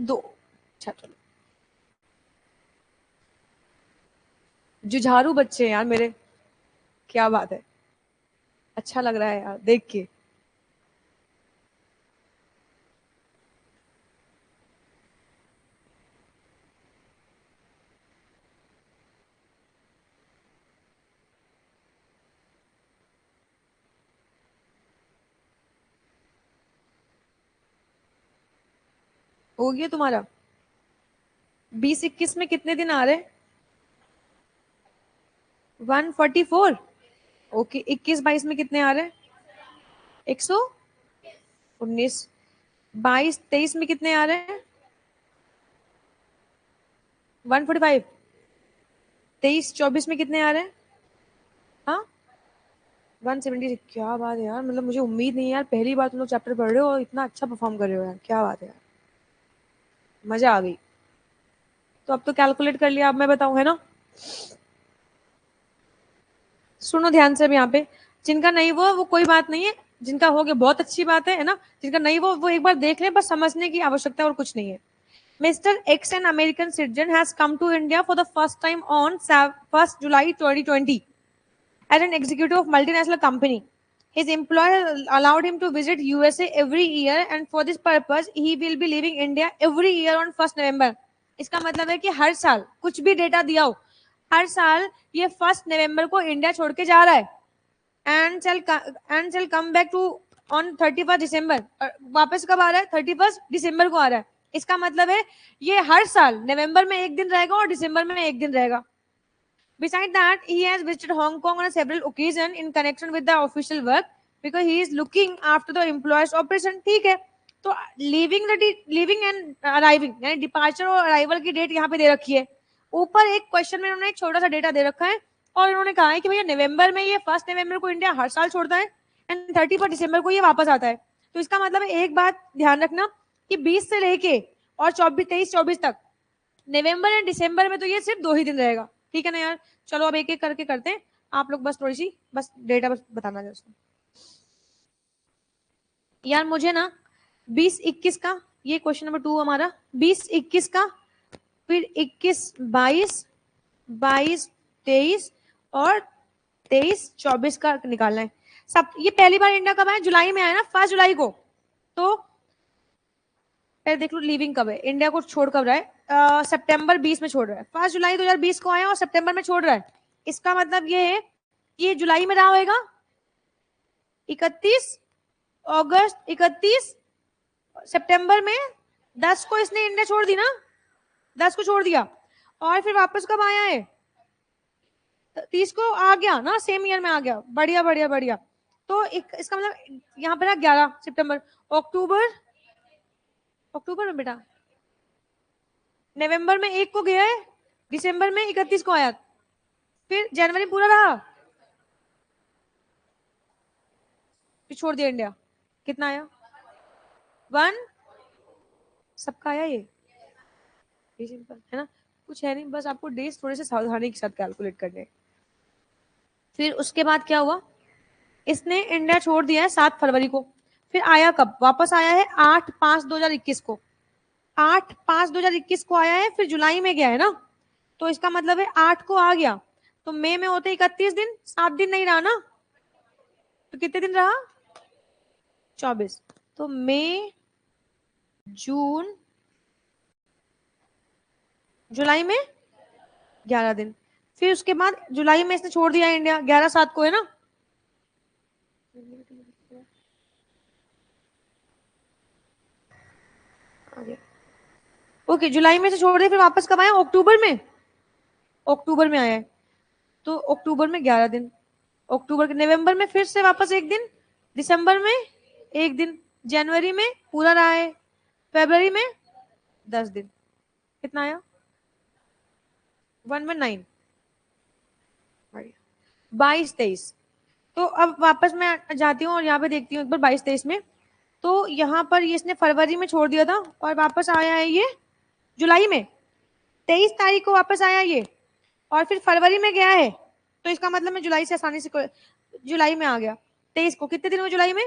दो। अच्छा चलो, जुझारू बच्चे हैं यार मेरे, क्या बात है, अच्छा लग रहा है यार देख के। हो गया तुम्हारा? 20-21 में कितने दिन आ रहे? 144। ओके, 21-22 में कितने आ रहे हैं? 119। 22-23 में कितने आ रहे हैं? 145। 23-24 में कितने आ रहे हैं? हाँ, 170। क्या बात है यार, मतलब मुझे उम्मीद नहीं है यार, पहली बार तुम लोग चैप्टर पढ़ रहे हो और इतना अच्छा परफॉर्म कर रहे हो यार, क्या बात है यार, मजा आ गई। तो अब तो कैलकुलेट कर लिया, अब मैं बताऊं है ना? सुनो ध्यान से, अब यहाँ पे जिनका नहीं वो कोई बात नहीं है, जिनका हो गया बहुत अच्छी बात है ना? जिनका नहीं वो एक बार देख ले, बस समझने की आवश्यकता है और कुछ नहीं है। Mr. X, an American citizen, has come to India for the first time on 1st July 2020 as an executive of multinational company. His employer allowed him to visit USA every year, and for this purpose, he will be leaving India every year on 1st November. इसका मतलब है कि हर साल कुछ भी data दिया हो, हर साल ये 1st नवंबर को इंडिया छोड़ के जा रहा है, and shall come back to on 31st दिसंबर। वापस कब आ रहा है? 31st दिसंबर को आ रहा है। इसका मतलब है ये हर साल नवंबर में एक दिन रहेगा और दिसंबर में एक दिन रहेगा। Besides that, he has visited Hong Kong on several occasions in connection with the official work because he is looking after the employer's operation. ठीक है, तो लीविंग एंड अराइविंग यानी डिपार्चर और अराइवल की डेट यहाँ पे दे रखी है। ऊपर एक क्वेश्चन में उन्होंने एक छोटा सा डेटा दे रखा है और उन्होंने कहा है कि भैया नवंबर में ये 1st नवंबर को इंडिया हर साल छोड़ता है एंड 31 दिसंबर को ये वापस आता है। तो इसका मतलब है, एक बात ध्यान रखना कि 20 से लेके और 23-24 तक नवंबर एंड दिसंबर में तो ये सिर्फ 2 ही दिन रहेगा। ठीक है ना यार? चलो अब एक एक करके करते हैं, आप लोग बस थोड़ी सी बस डेटा बस बताना है उसको। यार मुझे ना 20-21 का, ये क्वेश्चन नंबर 2 हमारा 20-21 का, फिर 21-22, 22-23 और 23-24 का निकालना है सब। ये पहली बार इंडिया कब आया? जुलाई में आया ना, 1 जुलाई को। तो पहले देख लो लीविंग कब है, इंडिया को छोड़ कब रहा है? सितंबर 20 में छोड़ रहा है। 1 जुलाई 2020 को आया और सितंबर में छोड़ रहा है। इसका मतलब ये है कि ये जुलाई में रहा होगा 31 अगस्त, 31 सितंबर में 10 को इसने इंडिया छोड़ दी ना, 10 को छोड़ दिया और फिर वापस कब आया है? 30 को आ गया ना, सेम ईयर में आ गया। बढ़िया बढ़िया बढ़िया। तो इसका मतलब यहाँ पे ना 11 सितंबर, अक्टूबर, अक्टूबर में बेटा, नवंबर में 1 को गया है, दिसंबर में 31 को आया, फिर जनवरी पूरा रहा, फिर छोड़ दिया इंडिया। कितना आया? 1। सबका आया ये सिंपल है ना, कुछ है नहीं, बस आपको डेज थोड़े से सावधानी के साथ कैलकुलेट करने हैं। फिर उसके बाद क्या हुआ? इसने इंडिया छोड़ दिया है 7 फरवरी को, फिर आया कब? वापस आया है 8/5/2021 को, 8/5/2021 को आया है, फिर जुलाई में गया है ना, तो इसका मतलब है 8 को आ गया, तो मई में होते 31 दिन, 7 दिन नहीं रहा ना, तो कितने दिन रहा? 24। तो मई, जून, जुलाई में 11 दिन। फिर उसके बाद जुलाई में इसने छोड़ दिया इंडिया 11/7 को, है ना? ओके, जुलाई में से छोड़ दिया, फिर वापस कब आया? अक्टूबर में, अक्टूबर में आया है, तो अक्टूबर में 11 दिन, अक्टूबर के, नवंबर में फिर से वापस एक दिन, दिसंबर में एक दिन, जनवरी में पूरा रहा है, फरवरी में 10 दिन। कितना आया? 119। 22-23। तो अब वापस मैं जाती हूँ और यहाँ पे देखती हूँ एक बार 22-23 में, तो यहाँ पर ये इसने फरवरी में छोड़ दिया था और वापस आया है ये जुलाई में, 23 तारीख को वापस आया ये, और फिर फरवरी में गया है, तो इसका मतलब मैं जुलाई से आसानी से जुलाई में आ गया 23 को। कितने दिन हुए जुलाई में?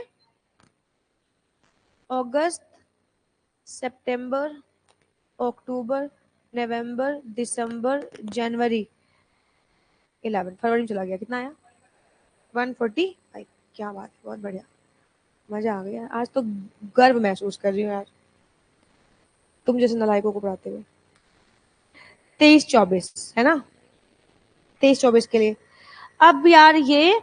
अगस्त, सितंबर, अक्टूबर, नवंबर, दिसंबर, जनवरी, 11 फरवरी में चला गया। कितना आया? 145। क्या बात है, बहुत बढ़िया, मजा आ गया। आज तो गर्व महसूस कर रही हूँ यार, तुम जैसे नलायकों को पढ़ाते हुए। 23-24 है ना? 23-24 के लिए। अब यार ये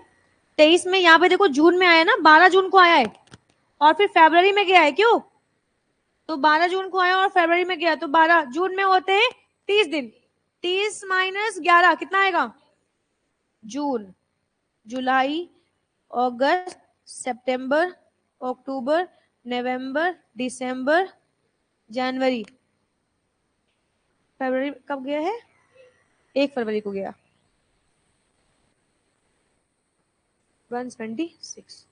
23 में यहाँ पे देखो जून में आया ना, 12 जून को आया है और फिर फरवरी में गया है, क्यों? तो 12 जून को आया और फरवरी में गया, तो 12 जून में होते हैं 30 दिन। 30 - 11 कितना आएगा? जून, जुलाई, अगस्त, सितंबर, अक्टूबर, नवंबर, दिसंबर, जनवरी। फरवरी कब गया है? 1 फरवरी को गया। 176।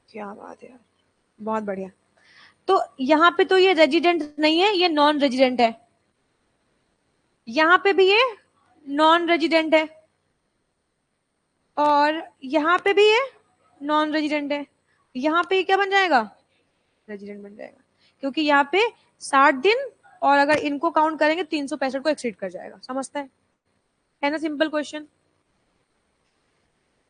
क्या बात है यार, बहुत बढ़िया। तो यहाँ पे तो ये रेजिडेंट नहीं है, ये नॉन रेजिडेंट है। यहाँ पे भी ये नॉन रेजिडेंट है और यहाँ पे भी ये नॉन रेजिडेंट है। यहाँ पे क्या बन जाएगा? रेजिडेंट बन जाएगा, क्योंकि यहाँ पे 60 दिन और अगर इनको काउंट करेंगे 365 को एक्सीड कर जाएगा। समझता है ना? Simple question.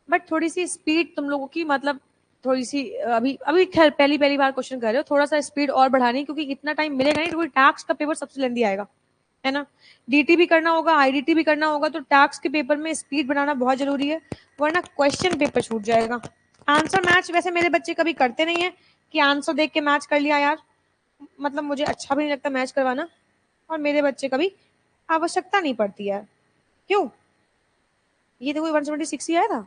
बट थोड़ी सी स्पीड तुम लोगों की, मतलब थोड़ी सी अभी अभी खैर पहली पहली बार क्वेश्चन कर रहे हो, थोड़ा सा स्पीड और बढ़ानी, क्योंकि इतना टाइम मिलेगा नहीं, क्योंकि टैक्स का पेपर सबसे लेंदी आएगा, है ना? डीटी भी करना होगा, आईडीटी भी करना होगा, तो टैक्स के पेपर में स्पीड बनाना बहुत जरूरी है, वरना क्वेश्चन पेपर छूट जाएगा। आंसर मैच वैसे मेरे बच्चे कभी करते नहीं है कि आंसर देख के मैच कर लिया यार, मतलब मुझे अच्छा भी नहीं लगता मैच करवाना, और मेरे बच्चे कभी आवश्यकता नहीं पड़ती यार। क्यों? ये तो कोई 176 ही आया था,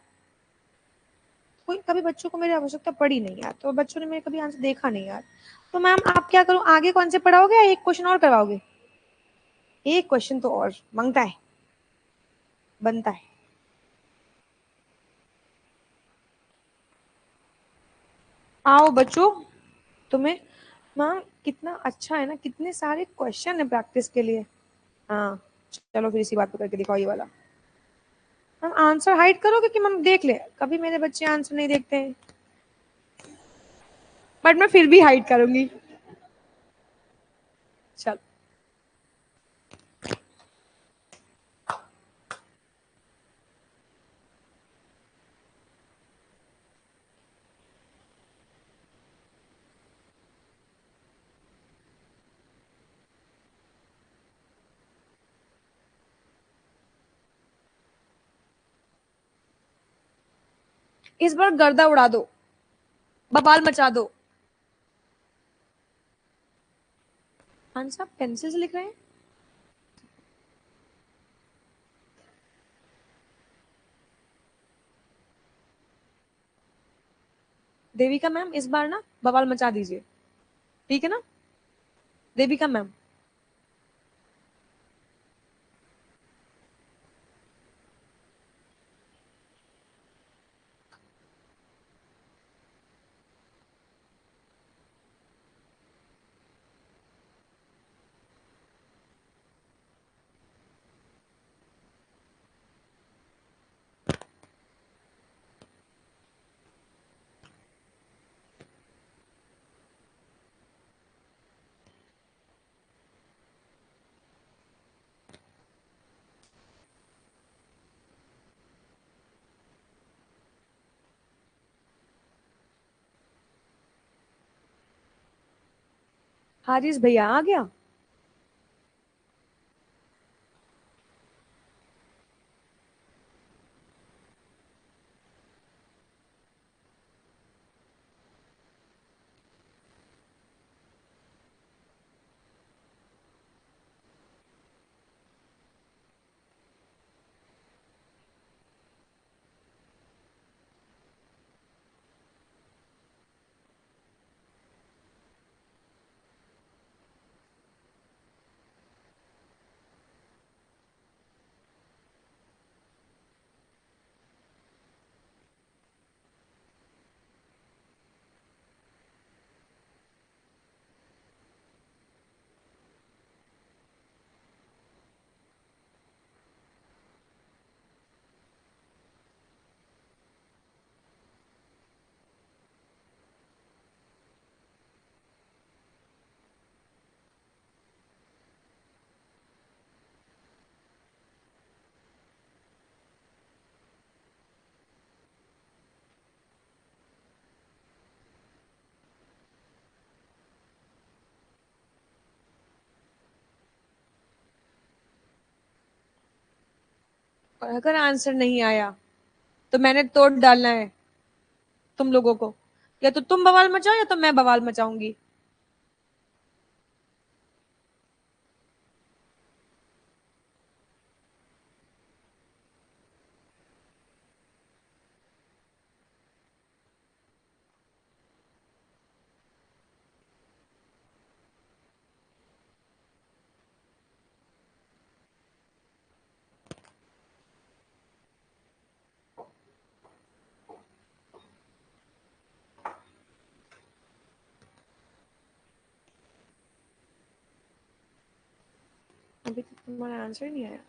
कोई कभी बच्चों को मेरी आवश्यकता पड़ी नहीं यार, तो बच्चों ने मेरे कभी आंसर देखा नहीं यार। तो मैम आप क्या करूं, आगे कौन से पढ़ाओगे या एक क्वेश्चन और करवाओगे? एक क्वेश्चन तो और मांगता है, बनता है। आओ बच्चों, तुम्हें मैम कितना अच्छा है ना, कितने सारे क्वेश्चन है प्रैक्टिस के लिए। हाँ, चलो फिर इसी बात पे करके दिखाओ ये वाला। हम आंसर हाइड करोगे कि हम देख ले? कभी मेरे बच्चे आंसर नहीं देखते हैं, बट मैं फिर भी हाइड करूंगी। चल, इस बार गर्दा उड़ा दो, बवाल मचा दो। आंसर पेंसिल से लिख रहे हैं? देविका मैम इस बार ना बवाल मचा दीजिए, ठीक है ना? देविका मैम, हारिस भैया आ गया। और अगर आंसर नहीं आया तो मैंने तोड़ डालना है तुम लोगों को, या तो तुम बवाल मचाओ या तो मैं बवाल मचाऊंगी। अभी तक तुम्हारा आंसर नहीं आया।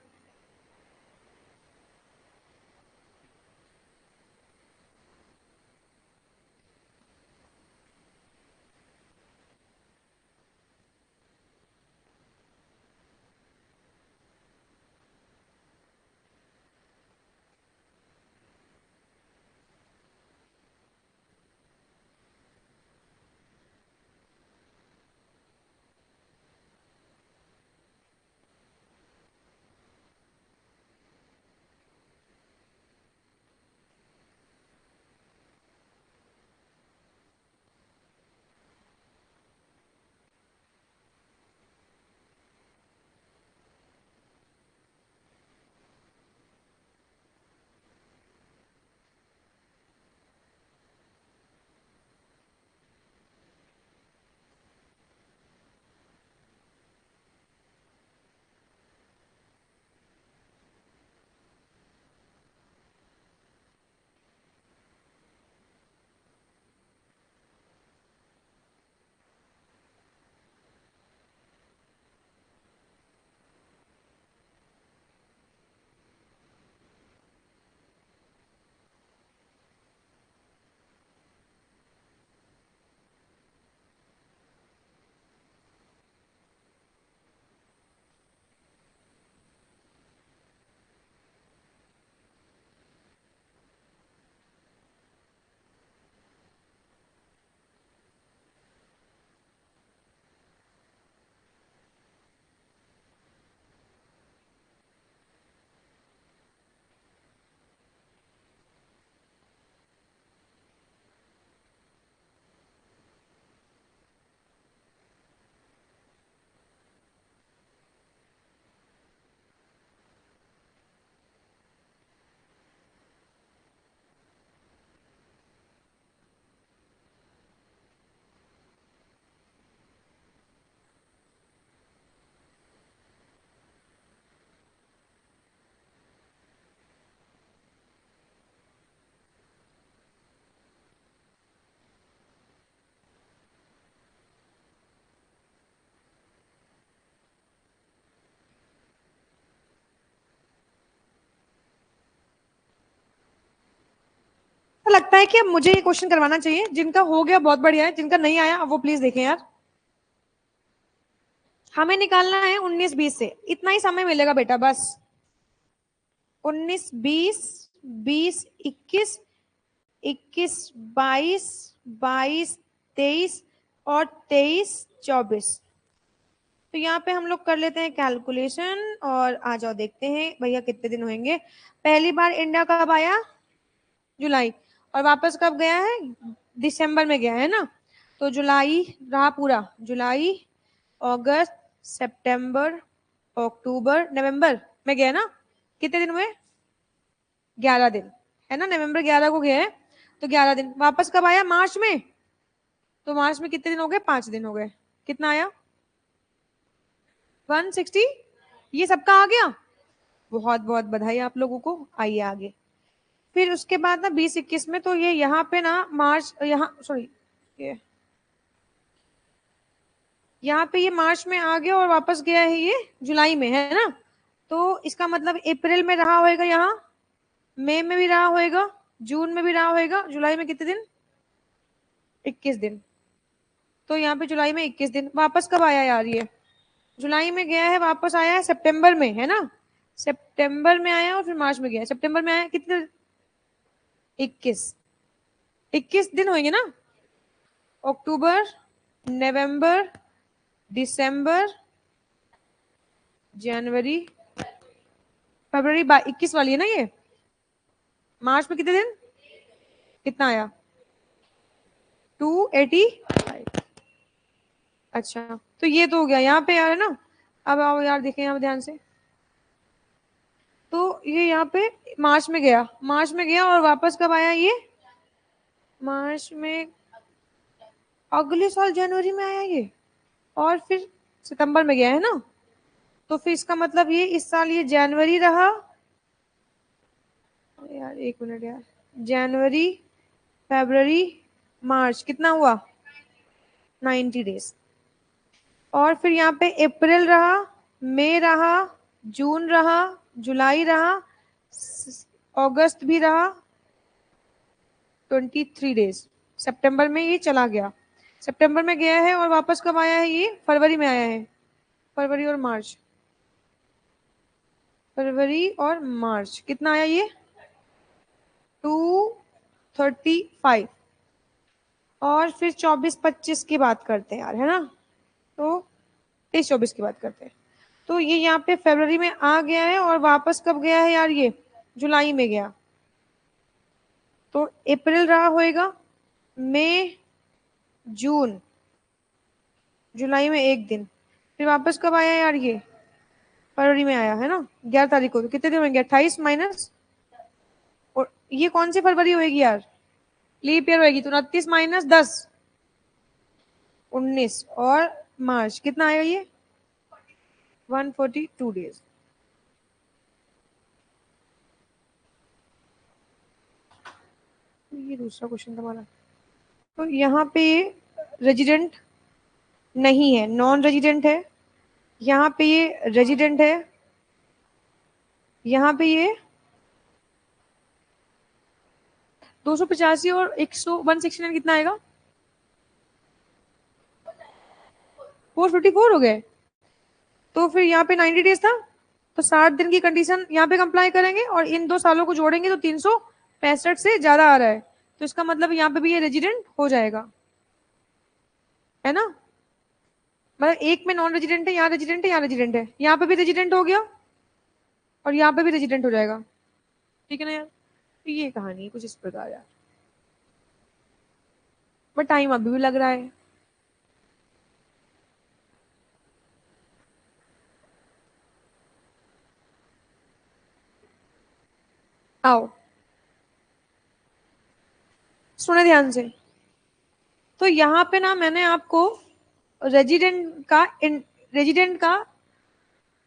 तो लगता है कि अब मुझे ये क्वेश्चन करवाना चाहिए। जिनका हो गया बहुत बढ़िया है, जिनका नहीं आया वो प्लीज देखें यार। हमें निकालना है 19-20 से, इतना ही समय मिलेगा बेटा बस। 19-20, 20-21, 21-22, 22-23 और 23-24। तो यहाँ पे हम लोग कर लेते हैं कैलकुलेशन और आ जाओ देखते हैं भैया कितने दिन होंगे। पहली बार इंडिया कब आया? जुलाई। और वापस कब गया है? दिसंबर में गया है ना। तो जुलाई रहा पूरा, जुलाई, अगस्त, सितंबर, अक्टूबर, नवंबर में गया ना। कितने दिन हुए? 11 दिन, है ना। नवंबर 11 को गया है, तो 11 दिन। वापस कब आया? मार्च में। तो मार्च में कितने दिन हो गए? 5 दिन हो गए। कितना आया? 160। ये सबका आ गया। बहुत बहुत बधाई आप लोगों को। आइए आगे। फिर उसके बाद ना 20-21 में, तो ये यहाँ पे ना मार्च, यहाँ सॉरी, ये यहाँ पे ये मार्च में आ गया और वापस गया है ये जुलाई में, है ना। तो इसका मतलब अप्रैल में रहा होएगा यहाँ, मई में भी रहा होएगा, जून में भी रहा होएगा। जुलाई में कितने दिन? 21 दिन। तो यहाँ पे जुलाई में 21 दिन। वापस कब आया यार ये? जुलाई में गया है, वापस आया है सितंबर में, है ना। सितंबर में आया और फिर मार्च में गया। सितंबर में आया कितने? 21। 21 दिन होंगे ना। अक्टूबर, नवंबर, दिसंबर, जनवरी, फरवरी 21 वाली है ना ये। मार्च में कितने दिन, कितना आया, 285। अच्छा तो ये तो हो गया यहाँ पे यार, है ना। अब आओ यार देखें यहाँ ध्यान से। तो ये यहाँ पे मार्च में गया, मार्च में गया और वापस कब आया ये, मार्च में, अगले साल जनवरी में आया ये, और फिर सितंबर में गया है ना। तो फिर इसका मतलब ये इस साल ये जनवरी रहा, यार एक मिनट यार, जनवरी, फरवरी, मार्च, कितना हुआ, 90 डेज। और फिर यहाँ पे अप्रैल रहा, मई रहा, जून रहा, जुलाई रहा, अगस्त भी रहा, 23 डेज। सितंबर में ये चला गया, सितंबर में गया है और वापस कब आया है ये, फरवरी में आया है, फरवरी और मार्च, फरवरी और मार्च कितना आया ये, 235। और फिर 24-25 की बात करते हैं यार, है ना। तो 23-24 की बात करते हैं। तो ये यहाँ पे फरवरी में आ गया है और वापस कब गया है यार ये, जुलाई में गया। तो अप्रैल रहा होएगा, मई, जून, जुलाई में एक दिन, फिर वापस कब आया यार ये, फरवरी में आया है ना, 11 तारीख को। तो कितने दिन होंगे, 28 माइनस, और ये कौन सी फरवरी होएगी यार, लीप ईयर होएगी, तो 29 माइनस 10, 19, और मार्च कितना आएगा ये, 142 डेज। ये दूसरा क्वेश्चन तुम्हारा। तो यहाँ पे रेजिडेंट नहीं है, नॉन रेजिडेंट है, यहाँ पे ये रेजिडेंट है, यहाँ पे ये 285 और 169 कितना आएगा, 454 हो गए। तो फिर यहाँ पे 90 डेज था, तो 60 दिन की कंडीशन यहाँ पे कंप्लाई करेंगे और इन 2 सालों को जोड़ेंगे तो 365 से ज्यादा आ रहा है। तो इसका मतलब यहाँ पे भी ये रेजिडेंट हो जाएगा, है ना। मतलब एक में नॉन रेजिडेंट है, यहाँ रेजिडेंट है, यहाँ रेजिडेंट है, यहाँ पे भी रेजिडेंट हो गया और यहाँ पे भी रेजिडेंट हो जाएगा, ठीक है ना यार। तो ये कहानी है कुछ इस प्रकार यार, बट टाइम अभी भी लग रहा है। आओ सुने ध्यान से। तो यहाँ पे ना मैंने आपको रेजिडेंट का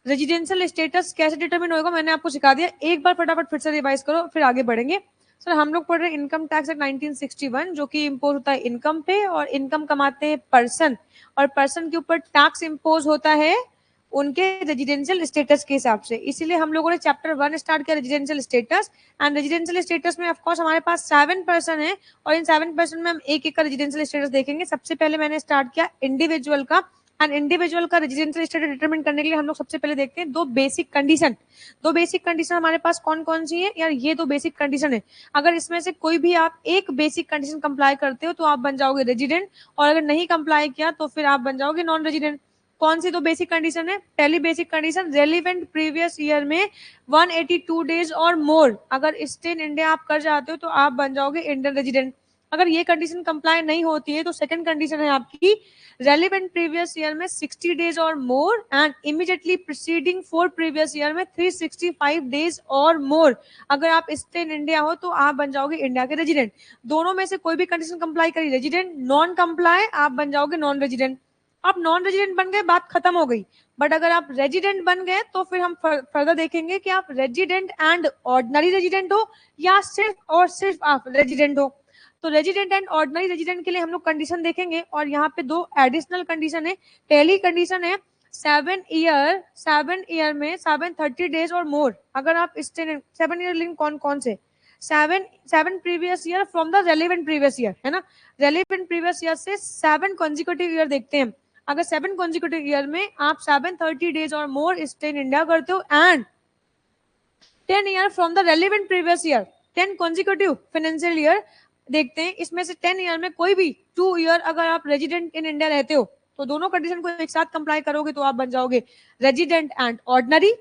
रेजिडेंशियल स्टेटस कैसे डिटरमिन होगा मैंने आपको सिखा दिया। एक बार फटाफट फिर से रिवाइज करो, फिर आगे बढ़ेंगे। सर हम लोग पढ़ रहे हैं इनकम टैक्स एक्ट 1961, जो कि इम्पोज होता है इनकम पे, और इनकम कमाते हैं पर्सन, और पर्सन के ऊपर टैक्स इम्पोज होता है उनके रेजिडेंशियल स्टेटस के हिसाब से। इसीलिए हम लोगों ने चैप्टर 1 स्टार्ट किया residential status. And residential status में ऑफकोर्स हमारे पास 7 पर्सन है, और इन 7 पर्सन में हम एक एक का रेजिडेंशियल स्टेटस देखेंगे। सबसे पहले मैंने स्टार्ट किया इंडिविजुअल का, एंड इंडिविजुअल का रेजिडेंशियल स्टेटस डिटरमिन करने के लिए हम लोग सबसे पहले देखते हैं दो बेसिक कंडीशन। दो बेसिक कंडीशन हमारे पास कौन कौन सी है यार, ये दो बेसिक कंडीशन है। अगर इसमें से कोई भी आप एक बेसिक कंडीशन कंप्लाई करते हो तो आप बन जाओगे रेजिडेंट, और अगर नहीं कंप्लाई किया तो फिर आप बन जाओगे नॉन रेजिडेंट। कौन सी दो बेसिक कंडीशन है, पहली basic condition relevant previous year में 182 डेज और मोर अगर स्टे इन इंडिया आप कर जाते हो तो आप बन जाओगे इंडियन रेजिडेंट। अगर ये कंडीशन कंप्लाई नहीं होती है तो सेकंड कंडीशन है आपकी रेलिवेंट प्रीवियस ईयर में 60 days or more, and immediately preceding for previous year में 365 डेज और मोर अगर आप स्टे इन इंडिया हो तो आप बन जाओगे इंडिया के रेजिडेंट। दोनों में से कोई भी कंडीशन कंप्लाई करी रेजिडेंट, नॉन कंप्लाई आप बन जाओगे नॉन रेजिडेंट। आप नॉन रेजिडेंट बन गए, बात खत्म हो गई। बट अगर आप रेजिडेंट बन गए तो फिर हम फर्दर देखेंगे कि आप रेजिडेंट एंड ऑर्डिनरी रेजिडेंट हो या सिर्फ और सिर्फ आप रेजिडेंट हो। तो रेजिडेंट एंड ऑर्डिनरी रेजिडेंट के लिए हम लोग कंडीशन देखेंगे, और यहाँ पे दो एडिशनल कंडीशन है। पहली कंडीशन है 7 ईयर में 730 डेज और मोर अगर आप 7 ईयर लिंक कौन कौन से, 7 previous year from the relevant previous year, है ना। रेलिवेंट प्रीवियस ईयर से 7 कॉन्जिक्यूटिव ईयर देखते हैं। अगर 7 कॉन्जिक्यूटिव ईयर में आप 730 days or more stay in India करते हो, and 10 year from the relevant previous year, 10 consecutive financial year देखते हैं। इसमें से 10 ईयर में कोई भी 2 ईयर अगर आप रेजिडेंट इन इंडिया रहते हो तो दोनों कंडीशन को एक साथ कंप्लाई करोगे तो आप बन जाओगे रेजिडेंट एंड ऑर्डिनरी।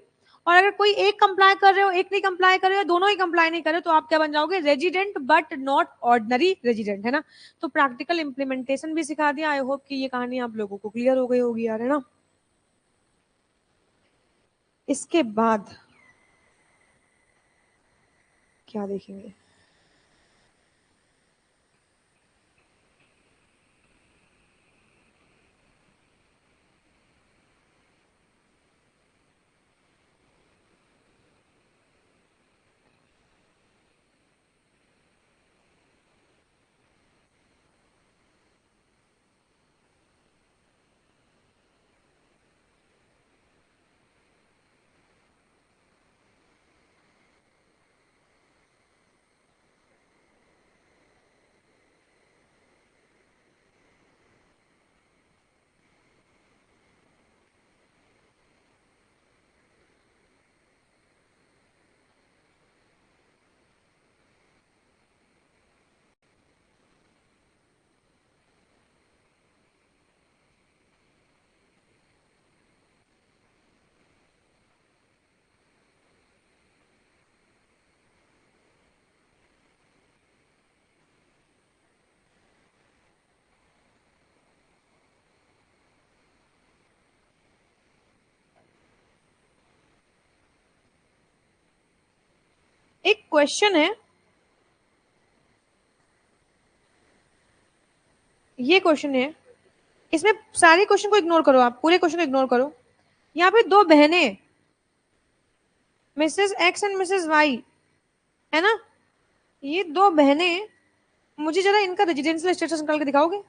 और अगर कोई एक कंप्लाई कर रहे हो, एक नहीं कंप्लाई कर रहे हो, दोनों ही कंप्लाई नहीं कर रहे हो, तो आप क्या बन जाओगे? Resident but not ordinary resident, है ना। तो प्रैक्टिकल इंप्लीमेंटेशन भी सिखा दिया। आई होप कि ये कहानी आप लोगों को क्लियर हो गई होगी यार, है ना। इसके बाद क्या देखेंगे? एक क्वेश्चन है, ये क्वेश्चन है, इसमें सारे क्वेश्चन को इग्नोर करो, आप पूरे क्वेश्चन को इग्नोर करो। यहाँ पे दो बहनें, Mrs X and Mrs Y, है ना। ये दो बहनें, मुझे जरा इनका रेजिडेंशियल स्टेटस निकाल के दिखाओगे?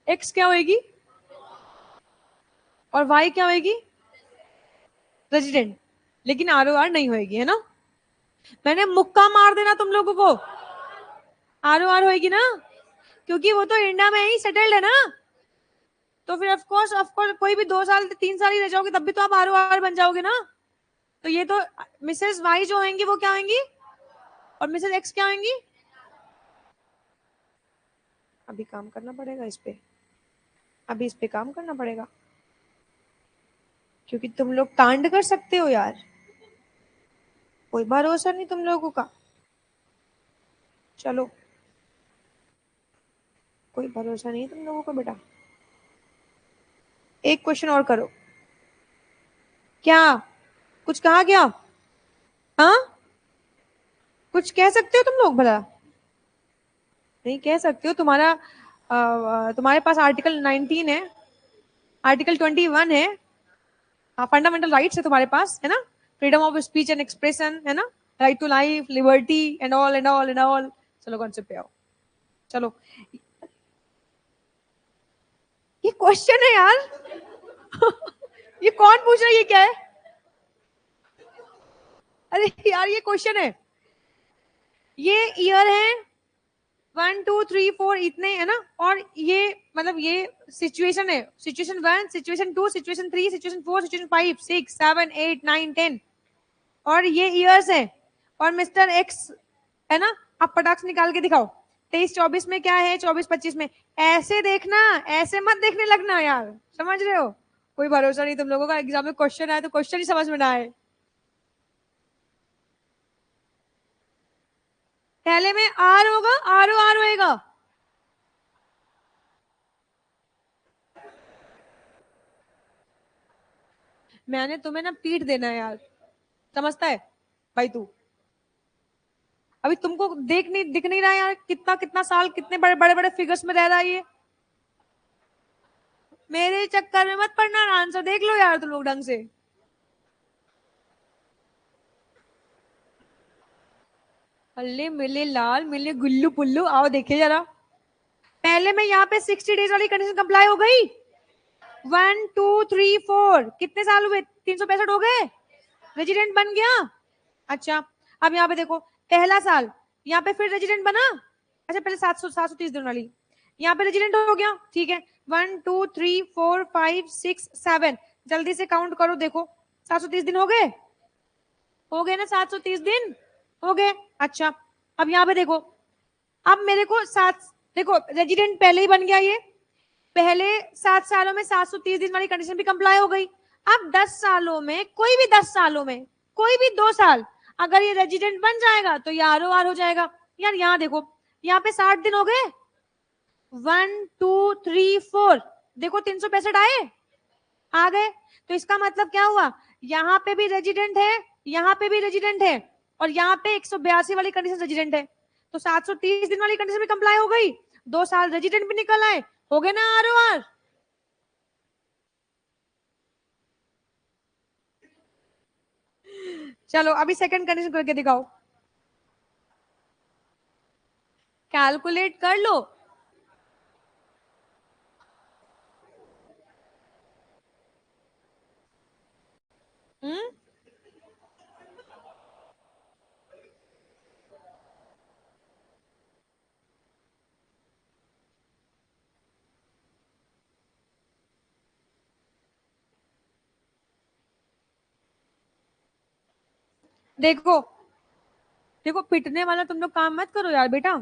एक्स क्या होएगी और वाई क्या होएगी? रेजिडेंट। लेकिन आर ओ आर नहीं होएगी, है ना। मैंने मुक्का मार देना तुम लोगों को, आर ओ आर होएगी ना, क्योंकि वो तो इंडिया में ही सेटल्ड है ना। तो फिर ऑफ कोर्स कोई भी 2 साल 3 साल ही रह जाओगे तब भी तो आप आर ओ आर बन जाओगे ना। तो ये तो मिसेस वाई जो होंगी वो क्या होंगी, और मिसेस एक्स क्या होंगी? अभी काम करना पड़ेगा इस पे, अभी इस पे काम करना पड़ेगा, क्योंकि तुम लोग कांड कर सकते हो यार, कोई भरोसा नहीं तुम लोगों का। चलो, कोई भरोसा नहीं तुम लोगों को बेटा। एक क्वेश्चन और करो। क्या कुछ कहा गया? हाँ, कुछ कह सकते हो तुम लोग भला? नहीं कह सकते हो, तुम्हारे पास आर्टिकल 19 है, आर्टिकल 21 है, फंडामेंटल राइट्स है तुम्हारे पास, है ना। Freedom of speech and expression, है ना। Right to life, liberty and all and all and all. चलो कॉन्सेप्ट पे आओ। चलो, ये क्वेश्चन है यार। ये कौन पूछ रहा है, ये क्या है? अरे यार ये क्वेश्चन है, ये ईयर है 1 2 3 4 इतने, है ना। और ये मतलब ये सिचुएशन है, situation 1, situation 2, situation 3, situation 4, situation 5 6 7 8 9 10, और ये ईयर्स है। और मिस्टर एक्स, है ना। आप पटाख निकाल के दिखाओ, 23 24 में क्या है, 24 25 में। ऐसे देखना, ऐसे मत देखने लगना यार, समझ रहे हो। कोई भरोसा नहीं तुम लोगों का, एग्जाम में क्वेश्चन आए तो क्वेश्चन ही समझ में ना आए। पहले में आर होगा, आर ओ आर होएगा। मैंने तुम्हें ना पीट देना है यार, समझता है भाई तू। अभी तुमको दिख नहीं रहा है यार, कितना कितना साल कितने बड़े बड़े बड़े फिगर्स में रह रहा है ये। मेरे चक्कर में मत पड़ना, आंसर देख लो यार तुम लोग ढंग से। अल्ले मिले लाल मिले गुल्लू पुल्लू, आओ देखिए जरा। पहले में यहाँ पे 60 डेज वाली कंडीशन कंप्लाई हो गई। 1 2 3 4 कितने साल हुए? 365 हो गए। रेजिडेंट बन गया। अच्छा, अब यहाँ पे देखो, पहला साल यहाँ पे फिर रेजिडेंट बना। अच्छा, पहले 730 दिन वाली, यहाँ पे रेजिडेंट हो गया, ठीक है। 1 2 3 4 5 6 7, जल्दी से काउंट करो, देखो 730 दिन हो गए ना, 730 दिन हो गए। अच्छा, अब यहाँ पे देखो, अब मेरे को देखो रेजिडेंट पहले ही बन गया, ये पहले 7 सालों में 730 दिन वाली कंडीशन भी कंप्लाई हो गई। अब 10 सालों में, कोई भी 10 सालों में, कोई भी 2 साल अगर ये रेजिडेंट बन जाएगा तो ये ROR हो जाएगा। यार यहाँ देखो, यहाँ पे 60 दिन हो गए, 1 2 3 4, देखो 365 आए, आ गए। तो इसका मतलब क्या हुआ, यहाँ पे भी रेजिडेंट है, यहाँ पे भी रेजिडेंट है, और यहाँ पे 182 वाली कंडीशन रेजिडेंट है। तो 730 दिन वाली कंडीशन भी कंप्लाई हो गई, 2 साल रेजिडेंट भी निकल आए, हो गए ना ROR। चलो अभी सेकंड कंडीशन करके दिखाओ, कैलकुलेट कर लो। हम्म, देखो देखो, पिटने वाला तुम लोग काम मत करो यार बेटा,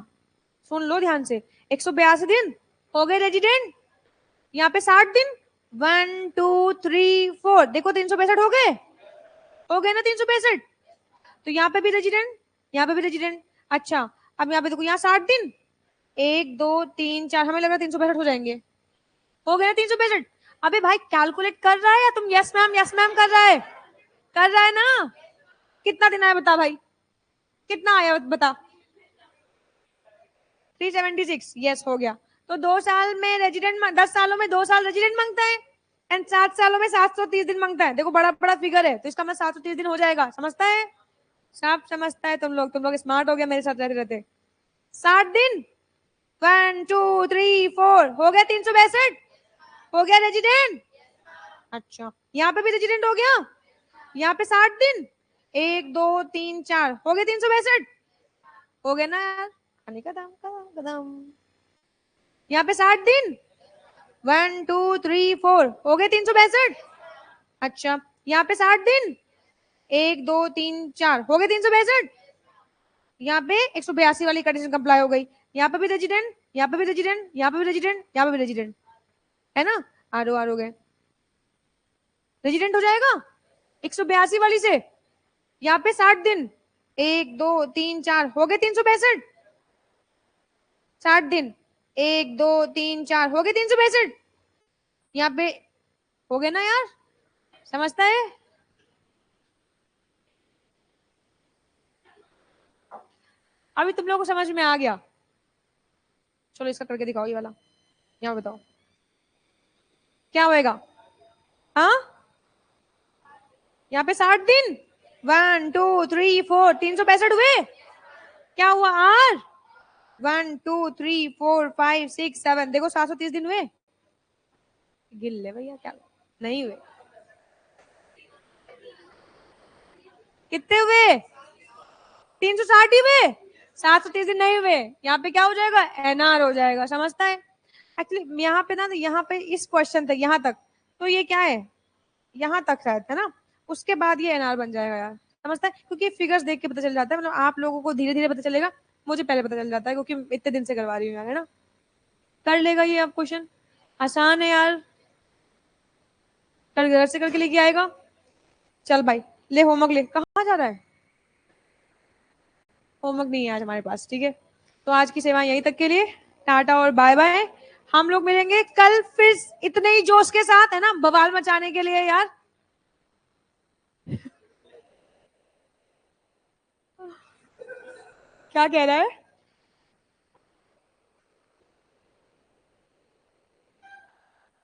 सुन लो ध्यान से। 182 दिन हो गए रेजिडेंट, यहाँ पे 60 दिन, 1 2 3 4, देखो 365 हो गए ना 365। तो यहाँ पे भी रेजिडेंट, यहाँ पे भी रेजिडेंट। अच्छा, अब यहाँ पे देखो, यहाँ 60 दिन, 1 2 3 4, हमें लग रहा है 365 हो जाएंगे, हो गए ना 365। अबे भाई कैलकुलेट कर रहा है या तुम यस मैम कर रहा है, कर रहा है ना। कितना दिन आया बता भाई, कितना आया बता। 376, यस हो गया। तो 2 साल में रेजिडेंट, 10 सालों में 2 साल रेजिडेंट मांगता है, एंड 7 सालों में 730 दिन मांगता है। देखो बड़ा बड़ा फिगर है, तो इसका मतलब 730 दिन हो जाएगा, समझता है, सब समझता है। तुम लोग स्मार्ट हो गया मेरे साथ रहते रहते। 60 दिन, 1 2 3 4, हो गया 362, हो गया रेजिडेंट। अच्छा, यहाँ पे भी रेजिडेंट हो गया, यहाँ पे 60 दिन, 1 2 3 4, हो गए 362, हो गया ना यार, पानी का दाम का दाम। यहाँ पे 60 दिन, 1 2 3 4, हो गए 362। अच्छा, यहाँ पे 60 दिन, 1 2 3 4, हो गए 362। यहाँ पे 182 वाली कंडीशन कंप्लाई हो गई, यहाँ पे भी रेजिडेंट, यहाँ पे भी रेजिडेंट, यहाँ पे भी रेजिडेंट, यहाँ पे भी रेजिडेंट, है ना, ROR हो गए, रेजिडेंट हो जाएगा 182 वाली से। यहाँ पे 60 दिन, 1 2 3 4, हो गए 362। 60 दिन, 1 2 3 4, हो गए 362। यहाँ पे हो गए ना यार, समझता है। अभी तुम लोगों को समझ में आ गया, चलो इसका करके दिखाओ, ये वाला, यहाँ बताओ क्या होएगा। हाँ, यहाँ पे 60 दिन, 1 2 3 4, 365 हुए, क्या हुआ R, 1 2 3 4 5 6 7, देखो 730 दिन हुए, गिल ले भैया, क्या नहीं हुए, कितने हुए, 360 ही हुए, 730 दिन नहीं हुए। यहाँ पे क्या हो जाएगा, NR हो जाएगा, समझता है। एक्चुअली यहाँ पे ना, यहाँ पे इस क्वेश्चन तक, यहाँ तक तो ये क्या है, यहाँ तक शायद है ना, उसके बाद ये NR बन जाएगा यार, समझता है, क्योंकि फिगर्स देख के पता चल जाता है, मतलब आप लोगों को धीरे धीरे पता चलेगा, मुझे पहले पता चल जाता है क्योंकि इतने दिन से करवा रही हूँ यार, है ना। कर लेगा ये अब क्वेश्चन, आसान है यार, कल घर से करके लेके आएगा। चल भाई, ले होमवर्क ले, कहाँ जा रहा है, होमवर्क नहीं है आज हमारे पास, ठीक है। तो आज की सेवा यहीं तक के लिए, टाटा और बाय बाय। हम लोग मिलेंगे कल फिर इतने ही जोश के साथ, है ना, बवाल मचाने के लिए यार। क्या कह रहा है।